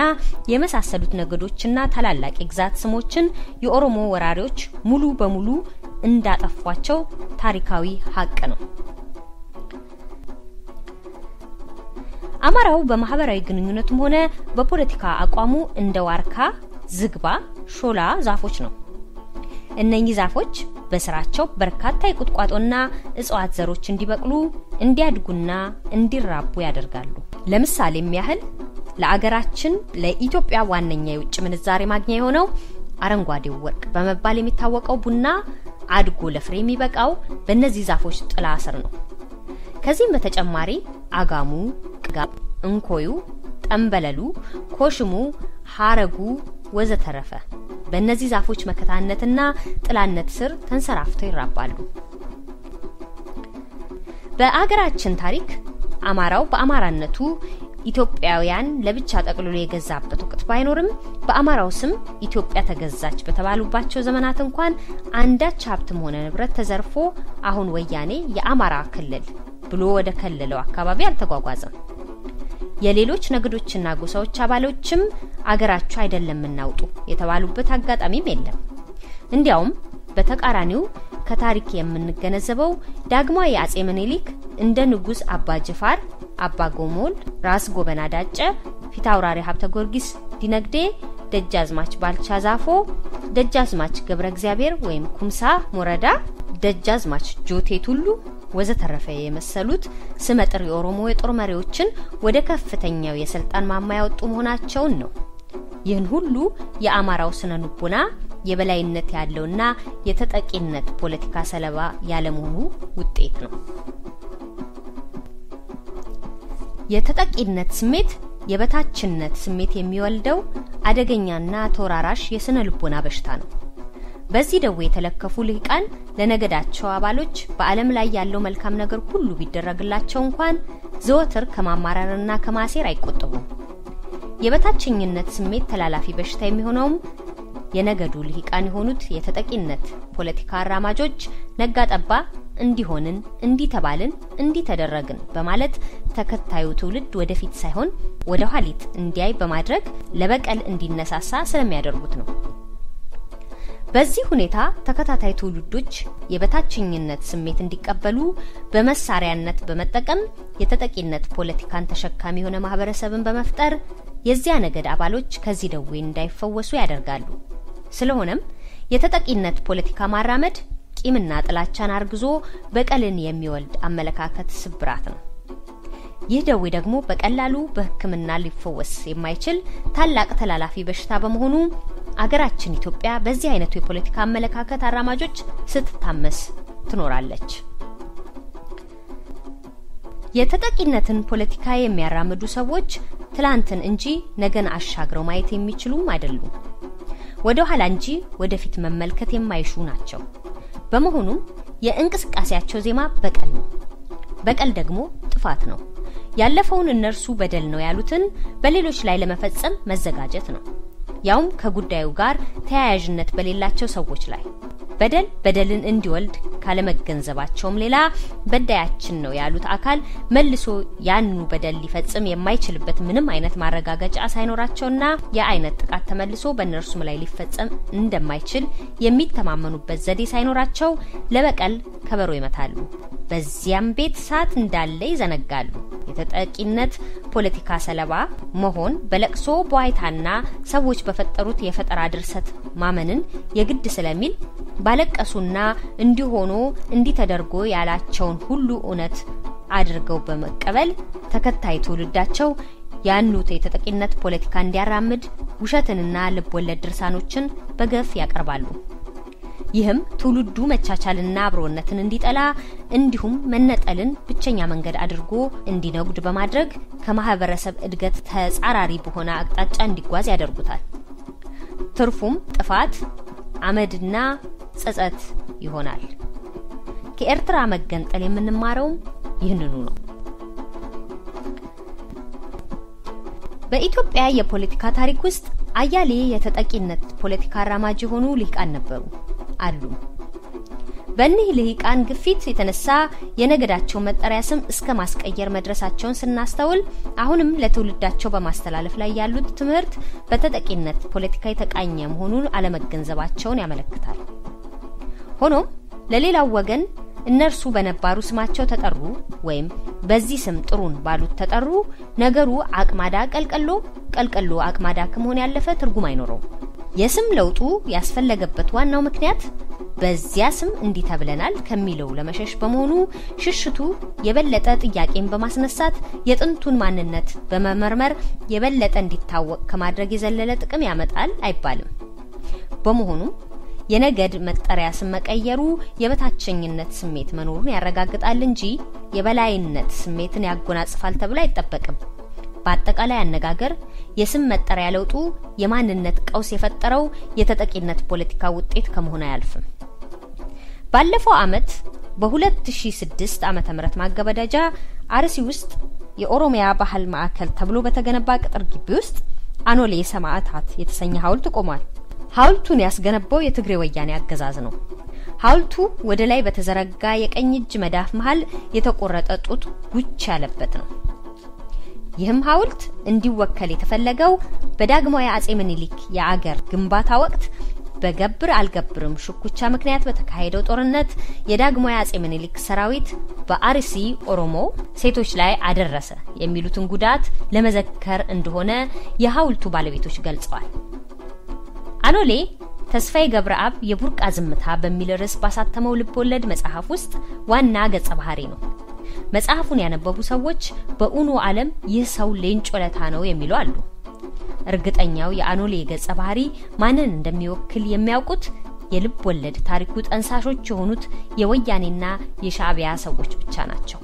የመሳሰሉት ነገዶችና ታላላቅ ግዛት ስሞችን የኦሮሞ ወራሪዎች ሙሉ በሙሉ እንዳጠፏቸው ታሪካዊ ሀቅ ነው። አማራው በማህበራዊ ግንኙነቱም ሆነ በፖለቲካ አቋሙ እንደ ዋርካ፣ ዝግባ፣ ሾላ ዛፎች ነው። እነኚህ ዛፎች በስራቸው በርካታ የቁጥቋጦና እጽዋት ዘሮች እንዲበቅሉ እንዲያድጉና እንዲራቡ ያደርጋሉ። ለምሳሌም ያህል ለአገራችን ለኢትዮጵያ ዋነኛ የውጭ ምንዛሬ ማግኛ የሆነው አረንጓዴው ወርቅ በመባል የሚታወቀው ቡና አድጎ ለፍሬ የሚበቃው በእነዚህ ዛፎች ጥላ ስር ነው። ከዚህም በተጨማሪ አጋሙ፣ ቅጋብ፣ እንኮዩ፣ ጠንበለሉ፣ ኮሽሙ፣ ሀረጉ ወዘተረፈ በእነዚህ ዛፎች መከታነትና ጥላነት ስር ተንሰራፍተው ይራባሉ። በአገራችን ታሪክ አማራው በአማራነቱ ኢትዮጵያውያን ለብቻ ጠቅልሎ የገዛበት ወቅት ባይኖርም በአማራው ስም ኢትዮጵያ ተገዛች በተባሉባቸው ዘመናት እንኳን አንዳች ሀብትም ሆነ ንብረት ተዘርፎ አሁን ወያኔ የአማራ ክልል ብሎ ወደ ከለለው አካባቢ አልተጓጓዘም። የሌሎች ነገዶችና ጎሳዎች አባሎችም አገራቸው አይደለም እናውጡ የተባሉበት አጋጣሚም የለም። እንዲያውም በተቃራኒው ከታሪክ የምንገነዘበው ዳግማዊ አጼ ምኒልክ እንደ ንጉስ አባ ጅፋር፣ አባ ጎሞል፣ ራስ ጎበና ዳጨ፣ ፊታውራሪ ሀብተ ጊዮርጊስ ዲነግዴ፣ ደጃዝማች ባልቻ ዛፎ፣ ደጃዝማች ገብረ እግዚአብሔር ወይም ኩምሳ ሞረዳ፣ ደጃዝማች ጆቴ ቱሉ ወዘተረፈ የመሰሉት ስመጥር የኦሮሞ የጦር መሪዎችን ወደ ከፍተኛው የስልጣን ማማ ያወጡ መሆናቸውን ነው። ይህን ሁሉ የአማራው ስነ ልቦና የበላይነት ያለውና የተጠቂነት ፖለቲካ ሰለባ ያለመሆኑ ውጤት ነው። የተጠቂነት ስሜት የበታችነት ስሜት የሚወልደው አደገኛና ተወራራሽ የስነ ልቦና በሽታ ነው። በዚህ ደዌ የተለከፉ ልሂቃን ለነገዳቸው አባሎች በአለም ላይ ያለው መልካም ነገር ሁሉ ቢደረግላቸው እንኳን ዘወትር ከማማራርና ከማሴር አይቆጠቡም። የበታችኝነት ስሜት ተላላፊ በሽታ የሚሆነውም የነገዱ ልሂቃን የሆኑት የተጠቂነት ፖለቲካ አራማጆች ነጋጠባ እንዲሆንን እንዲተባልን እንዲተደረግን በማለት ተከታዩ ትውልድ ወደፊት ሳይሆን ወደ ኋሊት እንዲያይ በማድረግ ለበቀል እንዲነሳሳ ስለሚያደርጉት ነው። በዚህ ሁኔታ ተከታታይ ትውልዶች የበታችኝነት ስሜት እንዲቀበሉ በመሳሪያነት በመጠቀም የተጠቂነት ፖለቲካን ተሸካሚ የሆነ ማህበረሰብን በመፍጠር የዚያ ነገድ አባሎች ከዚህ ደዌ እንዳይፈወሱ ያደርጋሉ። ስለሆነም የተጠቂነት ፖለቲካ ማራመድ ቂምና ጥላቻን አርግዞ በቀልን የሚወልድ አመለካከት ስብራት ነው። ይህ ደዌ ደግሞ በቀላሉ በሕክምና ሊፈወስ የማይችል ታላቅ ተላላፊ በሽታ በመሆኑ አገራችን ኢትዮጵያ በዚህ አይነቱ የፖለቲካ አመለካከት አራማጆች ስትታመስ ትኖራለች። የተጠቂነትን ፖለቲካ የሚያራምዱ ሰዎች ትላንትን እንጂ ነገን አሻግረው ማየት የሚችሉም አይደሉም። ወደ ኋላ እንጂ ወደፊት መመልከት የማይሹ ናቸው። በመሆኑም የእንቅስቃሴያቸው ዜማ በቀል ነው። በቀል ደግሞ ጥፋት ነው። ያለፈውን እነርሱ በደል ነው ያሉትን በሌሎች ላይ ለመፈጸም መዘጋጀት ነው። ያውም ከጉዳዩ ጋር ተያያዥነት በሌላቸው ሰዎች ላይ በደል በደልን እንዲወልድ ካለመገንዘባቸውም ሌላ በዳያችን ነው ያሉት አካል መልሶ ያንኑ በደል ሊፈጽም የማይችልበት ምንም አይነት ማረጋገጫ ሳይኖራቸውና የአይነት ጥቃት ተመልሶ በእነርሱም ላይ ሊፈጸም እንደማይችል የሚተማመኑበት ዘዴ ሳይኖራቸው ለበቀል ከበሮ ይመታሉ። በዚያም ቤት ሳት እንዳለ ይዘነጋሉ። የተጠቂነት ፖለቲካ ሰለባ መሆን በለቅሶ በዋይታና ሰዎች በፈጠሩት የፈጠራ ድርሰት ማመንን የግድ ስለሚል ባለቀሱና እንዲሆኑ እንዲተደርጎ ያላቸውን ሁሉ እውነት አድርገው በመቀበል ተከታይ ትውልዳቸው ያኑት የተጠቂነት ፖለቲካ እንዲያራምድ ውሸትንና ልብወለድ ድርሳኖችን በገፍ ያቀርባሉ። ይህም ትውልዱ መቻቻልና አብሮነትን እንዲጠላ እንዲሁም መነጠልን ብቸኛ መንገድ አድርጎ እንዲነጉድ በማድረግ ከማህበረሰብ እድገት ተጻራሪ በሆነ አቅጣጫ እንዲጓዝ ያደርጉታል። ትርፉም ጥፋት፣ አመድና ጸጸት ይሆናል። ከኤርትራ መገንጠል የምንማረው ይህንኑ ነው። በኢትዮጵያ የፖለቲካ ታሪክ ውስጥ አያሌ የተጠቂነት ፖለቲካ አራማጅ የሆኑ ልሂቃን ነበሩ አሉ። በእነዚህ ልሂቃን ግፊት የተነሳ የነገዳቸው መጠሪያ ስም እስከ ማስቀየር መድረሳቸውን ስናስተውል አሁንም ለትውልዳቸው በማስተላለፍ ላይ ያሉት ትምህርት በተጠቂነት ፖለቲካ የተቃኘ መሆኑን አለመገንዘባቸውን ያመለክታል። ሆኖም ለሌላው ወገን እነርሱ በነባሩ ስማቸው ተጠሩ ወይም በዚህ ስም ጥሩን ባሉት ተጠሩ ነገሩ አቅማዳ ቀልቀሎ አቅማዳ ከመሆን ያለፈ ትርጉም አይኖረው። የስም ለውጡ ያስፈለገበት ዋናው ምክንያት በዚያ ስም እንዲተብለናል ከሚለው ለመሸሽ በመሆኑ ሽሽቱ የበለጠ ጥያቄን በማስነሳት የጥንቱን ማንነት በመመርመር የበለጠ እንዲታወቅ ከማድረግ የዘለለ ጥቅም ያመጣል አይባልም። በመሆኑ የነገድ መጠሪያ ስም መቀየሩ የበታችኝነት ስሜት መኖሩን ያረጋግጣል እንጂ የበላይነት ስሜትን ያጎናጽፋል ተብሎ አይጠበቅም። በአጠቃላይ አነጋገር የስም መጠሪያ ለውጡ የማንነት ቀውስ የፈጠረው የተጠቂነት ፖለቲካ ውጤት ከመሆን አያልፍም። ባለፈው አመት በ2006 ዓመተ ምህረት ማገባደጃ አርሲ ውስጥ የኦሮሚያ ባህል ማዕከል ተብሎ በተገነባ ቅጥር ግቢ ውስጥ አኖሌ ሰማዕታት የተሰኘ ሐውልት ቆሟል። ሐውልቱን ያስገነባው የትግሬ ወያኔ አገዛዝ ነው። ሐውልቱ ወደ ላይ በተዘረጋ የቀኝ እጅ መዳፍ መሃል የተቆረጠ ጡት ጉች ያለበት ነው። ይህም ሐውልት እንዲወከል የተፈለገው በዳግማዊ አጼ ምኒልክ የአገር ግንባታ ወቅት በገብር አልገብርም ሽኩቻ ምክንያት በተካሄደው ጦርነት የዳግማዊ አጼ ምኒልክ ሰራዊት በአርሲ ኦሮሞ ሴቶች ላይ አደረሰ የሚሉትን ጉዳት ለመዘከር እንደሆነ የሐውልቱ ባለቤቶች ገልጸዋል። አኖሌ ተስፋዬ ገብረአብ የቡርቃ ዝምታ በሚል ርዕስ ባሳተመው ልቦለድ መጽሐፍ ውስጥ ዋና ገጸ ባህሪ ነው። መጽሐፉን ያነበቡ ሰዎች በኡኑ ዓለም ይህ ሰው ሌንጮ ለታ ነው የሚሉ አሉ። እርግጠኛው የአኖሌ ገጸ ባህሪ ማንን እንደሚወክል የሚያውቁት የልብ ወለድ ታሪኩ ጠንሳሾች የሆኑት የወያኔና የሻዕቢያ ሰዎች ብቻ ናቸው።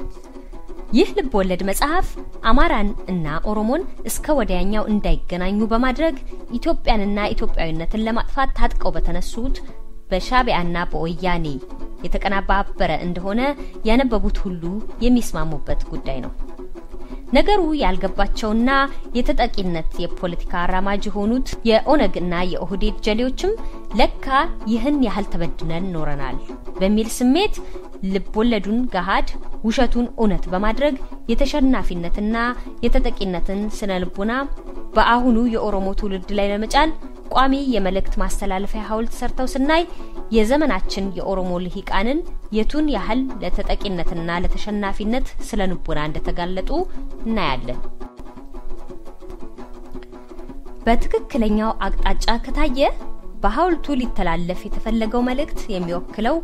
ይህ ልብ ወለድ መጽሐፍ አማራን እና ኦሮሞን እስከ ወዲያኛው እንዳይገናኙ በማድረግ ኢትዮጵያንና ኢትዮጵያዊነትን ለማጥፋት ታጥቀው በተነሱት በሻዕቢያና በወያኔ የተቀናባበረ እንደሆነ ያነበቡት ሁሉ የሚስማሙበት ጉዳይ ነው። ነገሩ ያልገባቸውና የተጠቂነት የፖለቲካ አራማጅ ሆኑት የኦነግና የኦህዴድ ጀሌዎችም ለካ ይህን ያህል ተበድነን ኖረናል በሚል ስሜት ልቦለዱን ገሃድ ውሸቱን እውነት በማድረግ የተሸናፊነትና የተጠቂነትን ስነልቦና በአሁኑ የኦሮሞ ትውልድ ላይ ለመጫን ቋሚ የመልእክት ማስተላለፊያ ሐውልት ሰርተው ስናይ የዘመናችን የኦሮሞ ልሂቃንን የቱን ያህል ለተጠቂነትና ለተሸናፊነት ስለንቦና እንደተጋለጡ እናያለን። በትክክለኛው አቅጣጫ ከታየ በሐውልቱ ሊተላለፍ የተፈለገው መልእክት የሚወክለው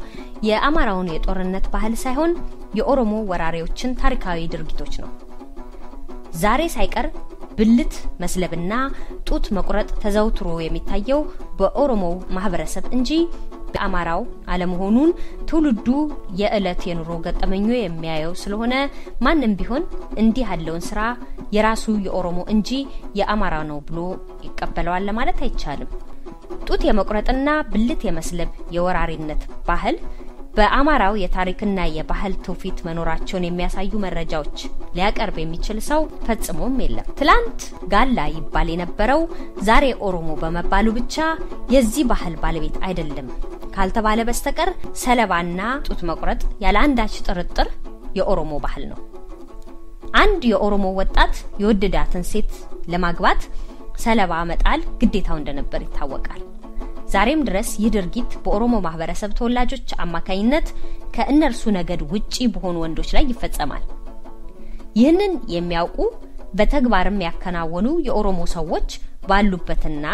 የአማራውን የጦርነት ባህል ሳይሆን የኦሮሞ ወራሪዎችን ታሪካዊ ድርጊቶች ነው። ዛሬ ሳይቀር ብልት መስለብና ጡት መቁረጥ ተዘውትሮ የሚታየው በኦሮሞ ማህበረሰብ እንጂ በአማራው አለመሆኑን ትውልዱ የዕለት የኑሮ ገጠመኙ የሚያየው ስለሆነ ማንንም ቢሆን እንዲህ ያለውን ስራ የራሱ የኦሮሞ እንጂ የአማራ ነው ብሎ ይቀበለዋል ለማለት አይቻልም። ጡት የመቁረጥና ብልት የመስለብ የወራሪነት ባህል በአማራው የታሪክና የባህል ትውፊት መኖራቸውን የሚያሳዩ መረጃዎች ሊያቀርብ የሚችል ሰው ፈጽሞም የለም። ትላንት ጋላ ይባል የነበረው ዛሬ ኦሮሞ በመባሉ ብቻ የዚህ ባህል ባለቤት አይደለም ካልተባለ በስተቀር ሰለባና ጡት መቁረጥ ያለ አንዳች ጥርጥር የኦሮሞ ባህል ነው። አንድ የኦሮሞ ወጣት የወደዳትን ሴት ለማግባት ሰለባ መጣል ግዴታው እንደነበር ይታወቃል። ዛሬም ድረስ ይህ ድርጊት በኦሮሞ ማህበረሰብ ተወላጆች አማካኝነት ከእነርሱ ነገድ ውጪ በሆኑ ወንዶች ላይ ይፈጸማል። ይህንን የሚያውቁ በተግባርም ያከናወኑ የኦሮሞ ሰዎች ባሉበትና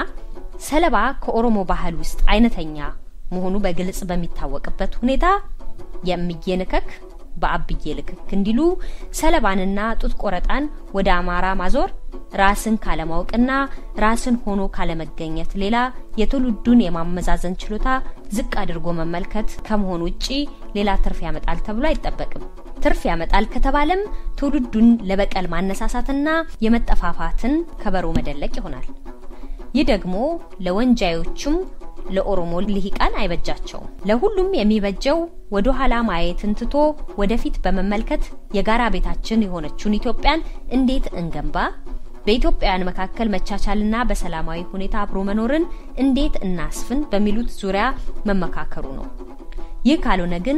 ሰለባ ከኦሮሞ ባህል ውስጥ አይነተኛ መሆኑ በግልጽ በሚታወቅበት ሁኔታ የሚየነከክ በአብዬ ልክክ እንዲሉ ሰለባንና ጡት ቆረጣን ወደ አማራ ማዞር ራስን ካለማወቅና ራስን ሆኖ ካለመገኘት ሌላ የትውልዱን የማመዛዘን ችሎታ ዝቅ አድርጎ መመልከት ከመሆኑ ውጪ ሌላ ትርፍ ያመጣል ተብሎ አይጠበቅም። ትርፍ ያመጣል ከተባለም ትውልዱን ለበቀል ማነሳሳትና የመጠፋፋትን ከበሮ መደለቅ ይሆናል። ይህ ደግሞ ለወንጃዮቹም ለኦሮሞ ልሂቃን አይበጃቸውም። ለሁሉም የሚበጀው ወደ ኋላ ማየትን ትቶ ወደፊት በመመልከት የጋራ ቤታችን የሆነችውን ኢትዮጵያን እንዴት እንገንባ፣ በኢትዮጵያውያን መካከል መቻቻልና በሰላማዊ ሁኔታ አብሮ መኖርን እንዴት እናስፍን በሚሉት ዙሪያ መመካከሩ ነው። ይህ ካልሆነ ግን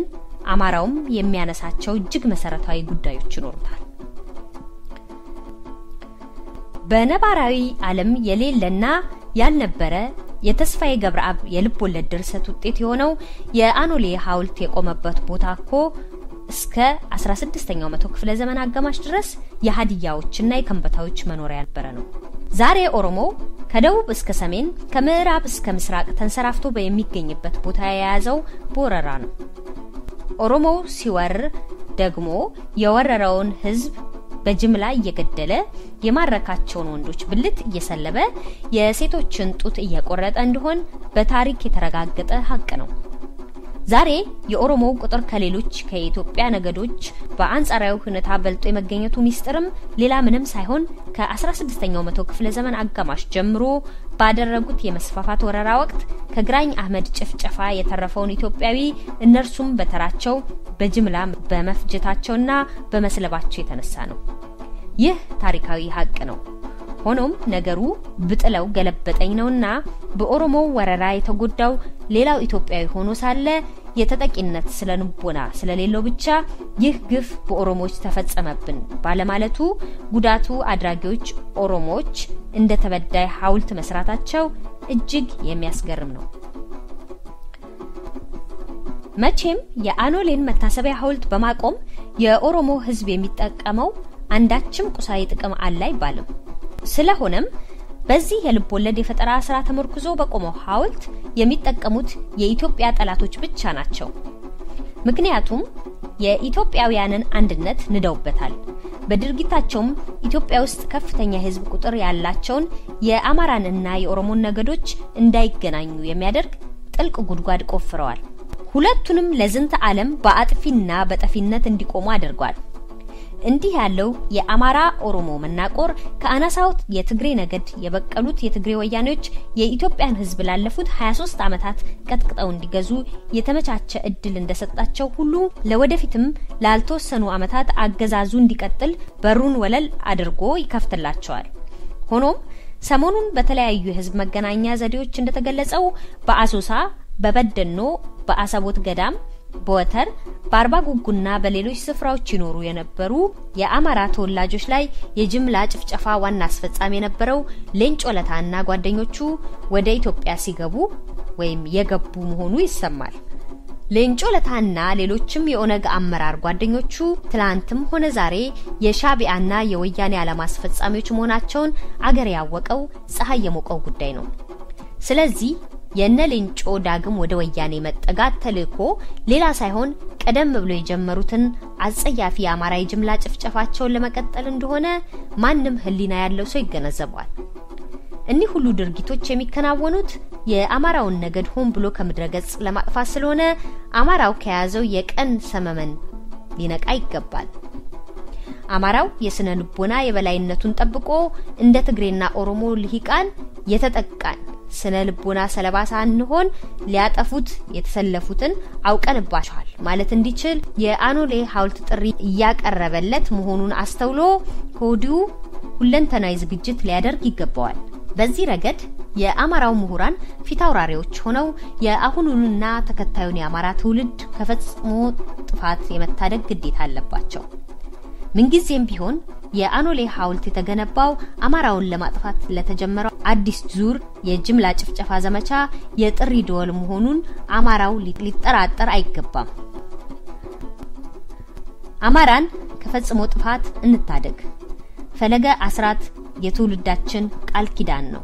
አማራውም የሚያነሳቸው እጅግ መሰረታዊ ጉዳዮች ይኖሩታል። በነባራዊ ዓለም የሌለና ያልነበረ የተስፋዬ ገብረአብ የልብ ወለድ ድርሰት ውጤት የሆነው የአኖሌ ሐውልት የቆመበት ቦታ እኮ እስከ 16ኛው መቶ ክፍለ ዘመን አጋማሽ ድረስ የሃዲያዎችና የከምባታዎች መኖሪያ ነበረ ነው። ዛሬ ኦሮሞ ከደቡብ እስከ ሰሜን ከምዕራብ እስከ ምስራቅ ተንሰራፍቶ በሚገኝበት ቦታ የያዘው ቦረራ ነው። ኦሮሞ ሲወር ደግሞ የወረረውን ህዝብ በጅምላ እየገደለ የማረካቸውን ወንዶች ብልት እየሰለበ የሴቶችን ጡት እየቆረጠ እንደሆን በታሪክ የተረጋገጠ ሀቅ ነው። ዛሬ የኦሮሞ ቁጥር ከሌሎች ከኢትዮጵያ ነገዶች በአንጻራዊ ሁኔታ በልጦ የመገኘቱ ሚስጥርም ሌላ ምንም ሳይሆን ከ16ኛው መቶ ክፍለ ዘመን አጋማሽ ጀምሮ ባደረጉት የመስፋፋት ወረራ ወቅት ከግራኝ አህመድ ጭፍጨፋ የተረፈውን ኢትዮጵያዊ እነርሱም በተራቸው በጅምላ በመፍጀታቸውና በመስለባቸው የተነሳ ነው። ይህ ታሪካዊ ሀቅ ነው። ሆኖም ነገሩ ብጥለው ገለበጠኝ ነውና በኦሮሞ ወረራ የተጎዳው ሌላው ኢትዮጵያዊ ሆኖ ሳለ የተጠቂነት ስለንቦና ስለሌለው ብቻ ይህ ግፍ በኦሮሞዎች ተፈጸመብን ባለማለቱ ጉዳቱ አድራጊዎች ኦሮሞዎች እንደ ተበዳይ ሐውልት መስራታቸው እጅግ የሚያስገርም ነው። መቼም የአኖሌን መታሰቢያ ሐውልት በማቆም የኦሮሞ ህዝብ የሚጠቀመው አንዳችም ቁሳዊ ጥቅም አለ አይባልም። ስለሆነም በዚህ የልብ ወለድ የፈጠራ ስራ ተመርኩዞ በቆመው ሐውልት የሚጠቀሙት የኢትዮጵያ ጠላቶች ብቻ ናቸው። ምክንያቱም የኢትዮጵያውያንን አንድነት ንደውበታል። በድርጊታቸውም ኢትዮጵያ ውስጥ ከፍተኛ ህዝብ ቁጥር ያላቸውን የአማራንና የኦሮሞን ነገዶች እንዳይገናኙ የሚያደርግ ጥልቅ ጉድጓድ ቆፍረዋል። ሁለቱንም ለዝንተ ዓለም በአጥፊና በጠፊነት እንዲቆሙ አድርጓል። እንዲህ ያለው የአማራ ኦሮሞ መናቆር ከአናሳው የትግሬ ነገድ የበቀሉት የትግሬ ወያኔዎች የኢትዮጵያን ህዝብ ላለፉት 23 ዓመታት ቀጥቅጠው እንዲገዙ የተመቻቸ እድል እንደሰጣቸው ሁሉ ለወደፊትም ላልተወሰኑ ዓመታት አገዛዙ እንዲቀጥል በሩን ወለል አድርጎ ይከፍትላቸዋል። ሆኖም ሰሞኑን በተለያዩ የህዝብ መገናኛ ዘዴዎች እንደተገለጸው በአሶሳ፣ በበደኖ፣ በአሰቦት ገዳም፣ በወተር፣ በአርባ ጉጉና በሌሎች ስፍራዎች ይኖሩ የነበሩ የአማራ ተወላጆች ላይ የጅምላ ጭፍጨፋ ዋና አስፈጻሚ የነበረው ሌንጮ ለታና ጓደኞቹ ወደ ኢትዮጵያ ሲገቡ ወይም የገቡ መሆኑ ይሰማል። ሌንጮ ለታና ሌሎችም የኦነግ አመራር ጓደኞቹ ትላንትም ሆነ ዛሬ የሻቢያና የወያኔ ዓላማ አስፈጻሚዎች መሆናቸውን አገር ያወቀው ፀሐይ የሞቀው ጉዳይ ነው። ስለዚህ የነ ሌንጮ ዳግም ወደ ወያኔ መጠጋት ተልእኮ ሌላ ሳይሆን ቀደም ብሎ የጀመሩትን አጸያፊ የአማራ የጅምላ ጭፍጨፋቸውን ለመቀጠል እንደሆነ ማንም ህሊና ያለው ሰው ይገነዘባል። እኒህ ሁሉ ድርጊቶች የሚከናወኑት የአማራውን ነገድ ሆን ብሎ ከምድረገጽ ለማጥፋት ስለሆነ አማራው ከያዘው የቀን ሰመመን ሊነቃ ይገባል። አማራው የስነ ልቦና የበላይነቱን ጠብቆ እንደ ትግሬና ኦሮሞ ልሂቃን የተጠቃን ስነ ልቦና ሰለባ ሳንሆን ሊያጠፉት የተሰለፉትን አውቀንባቸዋል ማለት እንዲችል የአኖሌ ሐውልት ጥሪ እያቀረበለት መሆኑን አስተውሎ ከወዲሁ ሁለንተናዊ ዝግጅት ሊያደርግ ይገባዋል። በዚህ ረገድ የአማራው ምሁራን ፊታውራሪዎች ሆነው የአሁኑንና ተከታዩን የአማራ ትውልድ ከፈጽሞ ጥፋት የመታደግ ግዴታ አለባቸው። ምንጊዜም ቢሆን የአኖሌ ሐውልት የተገነባው አማራውን ለማጥፋት ለተጀመረው አዲስ ዙር የጅምላ ጭፍጨፋ ዘመቻ የጥሪ ደወል መሆኑን አማራው ሊጠራጠር አይገባም። አማራን ከፈጽሞ ጥፋት እንታደግ። ፈለገ አስራት የትውልዳችን ቃል ኪዳን ነው።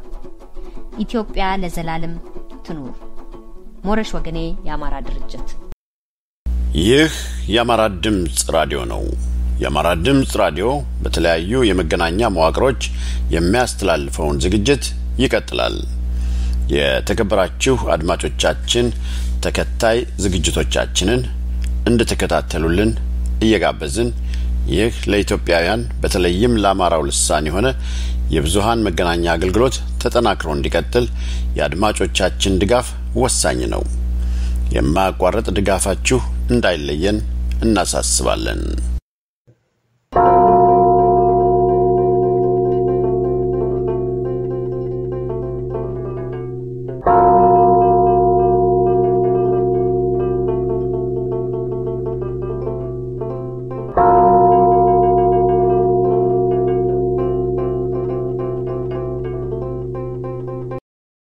ኢትዮጵያ ለዘላለም ትኑር። ሞረሽ ወገኔ የአማራ ድርጅት። ይህ የአማራ ድምጽ ራዲዮ ነው። የአማራ ድምጽ ራዲዮ በተለያዩ የመገናኛ መዋቅሮች የሚያስተላልፈውን ዝግጅት ይቀጥላል። የተከበራችሁ አድማጮቻችን ተከታይ ዝግጅቶቻችንን እንድትከታተሉልን እየጋበዝን ይህ ለኢትዮጵያውያን በተለይም ለአማራው ልሳን የሆነ የብዙሃን መገናኛ አገልግሎት ተጠናክሮ እንዲቀጥል የአድማጮቻችን ድጋፍ ወሳኝ ነው። የማያቋርጥ ድጋፋችሁ እንዳይለየን እናሳስባለን።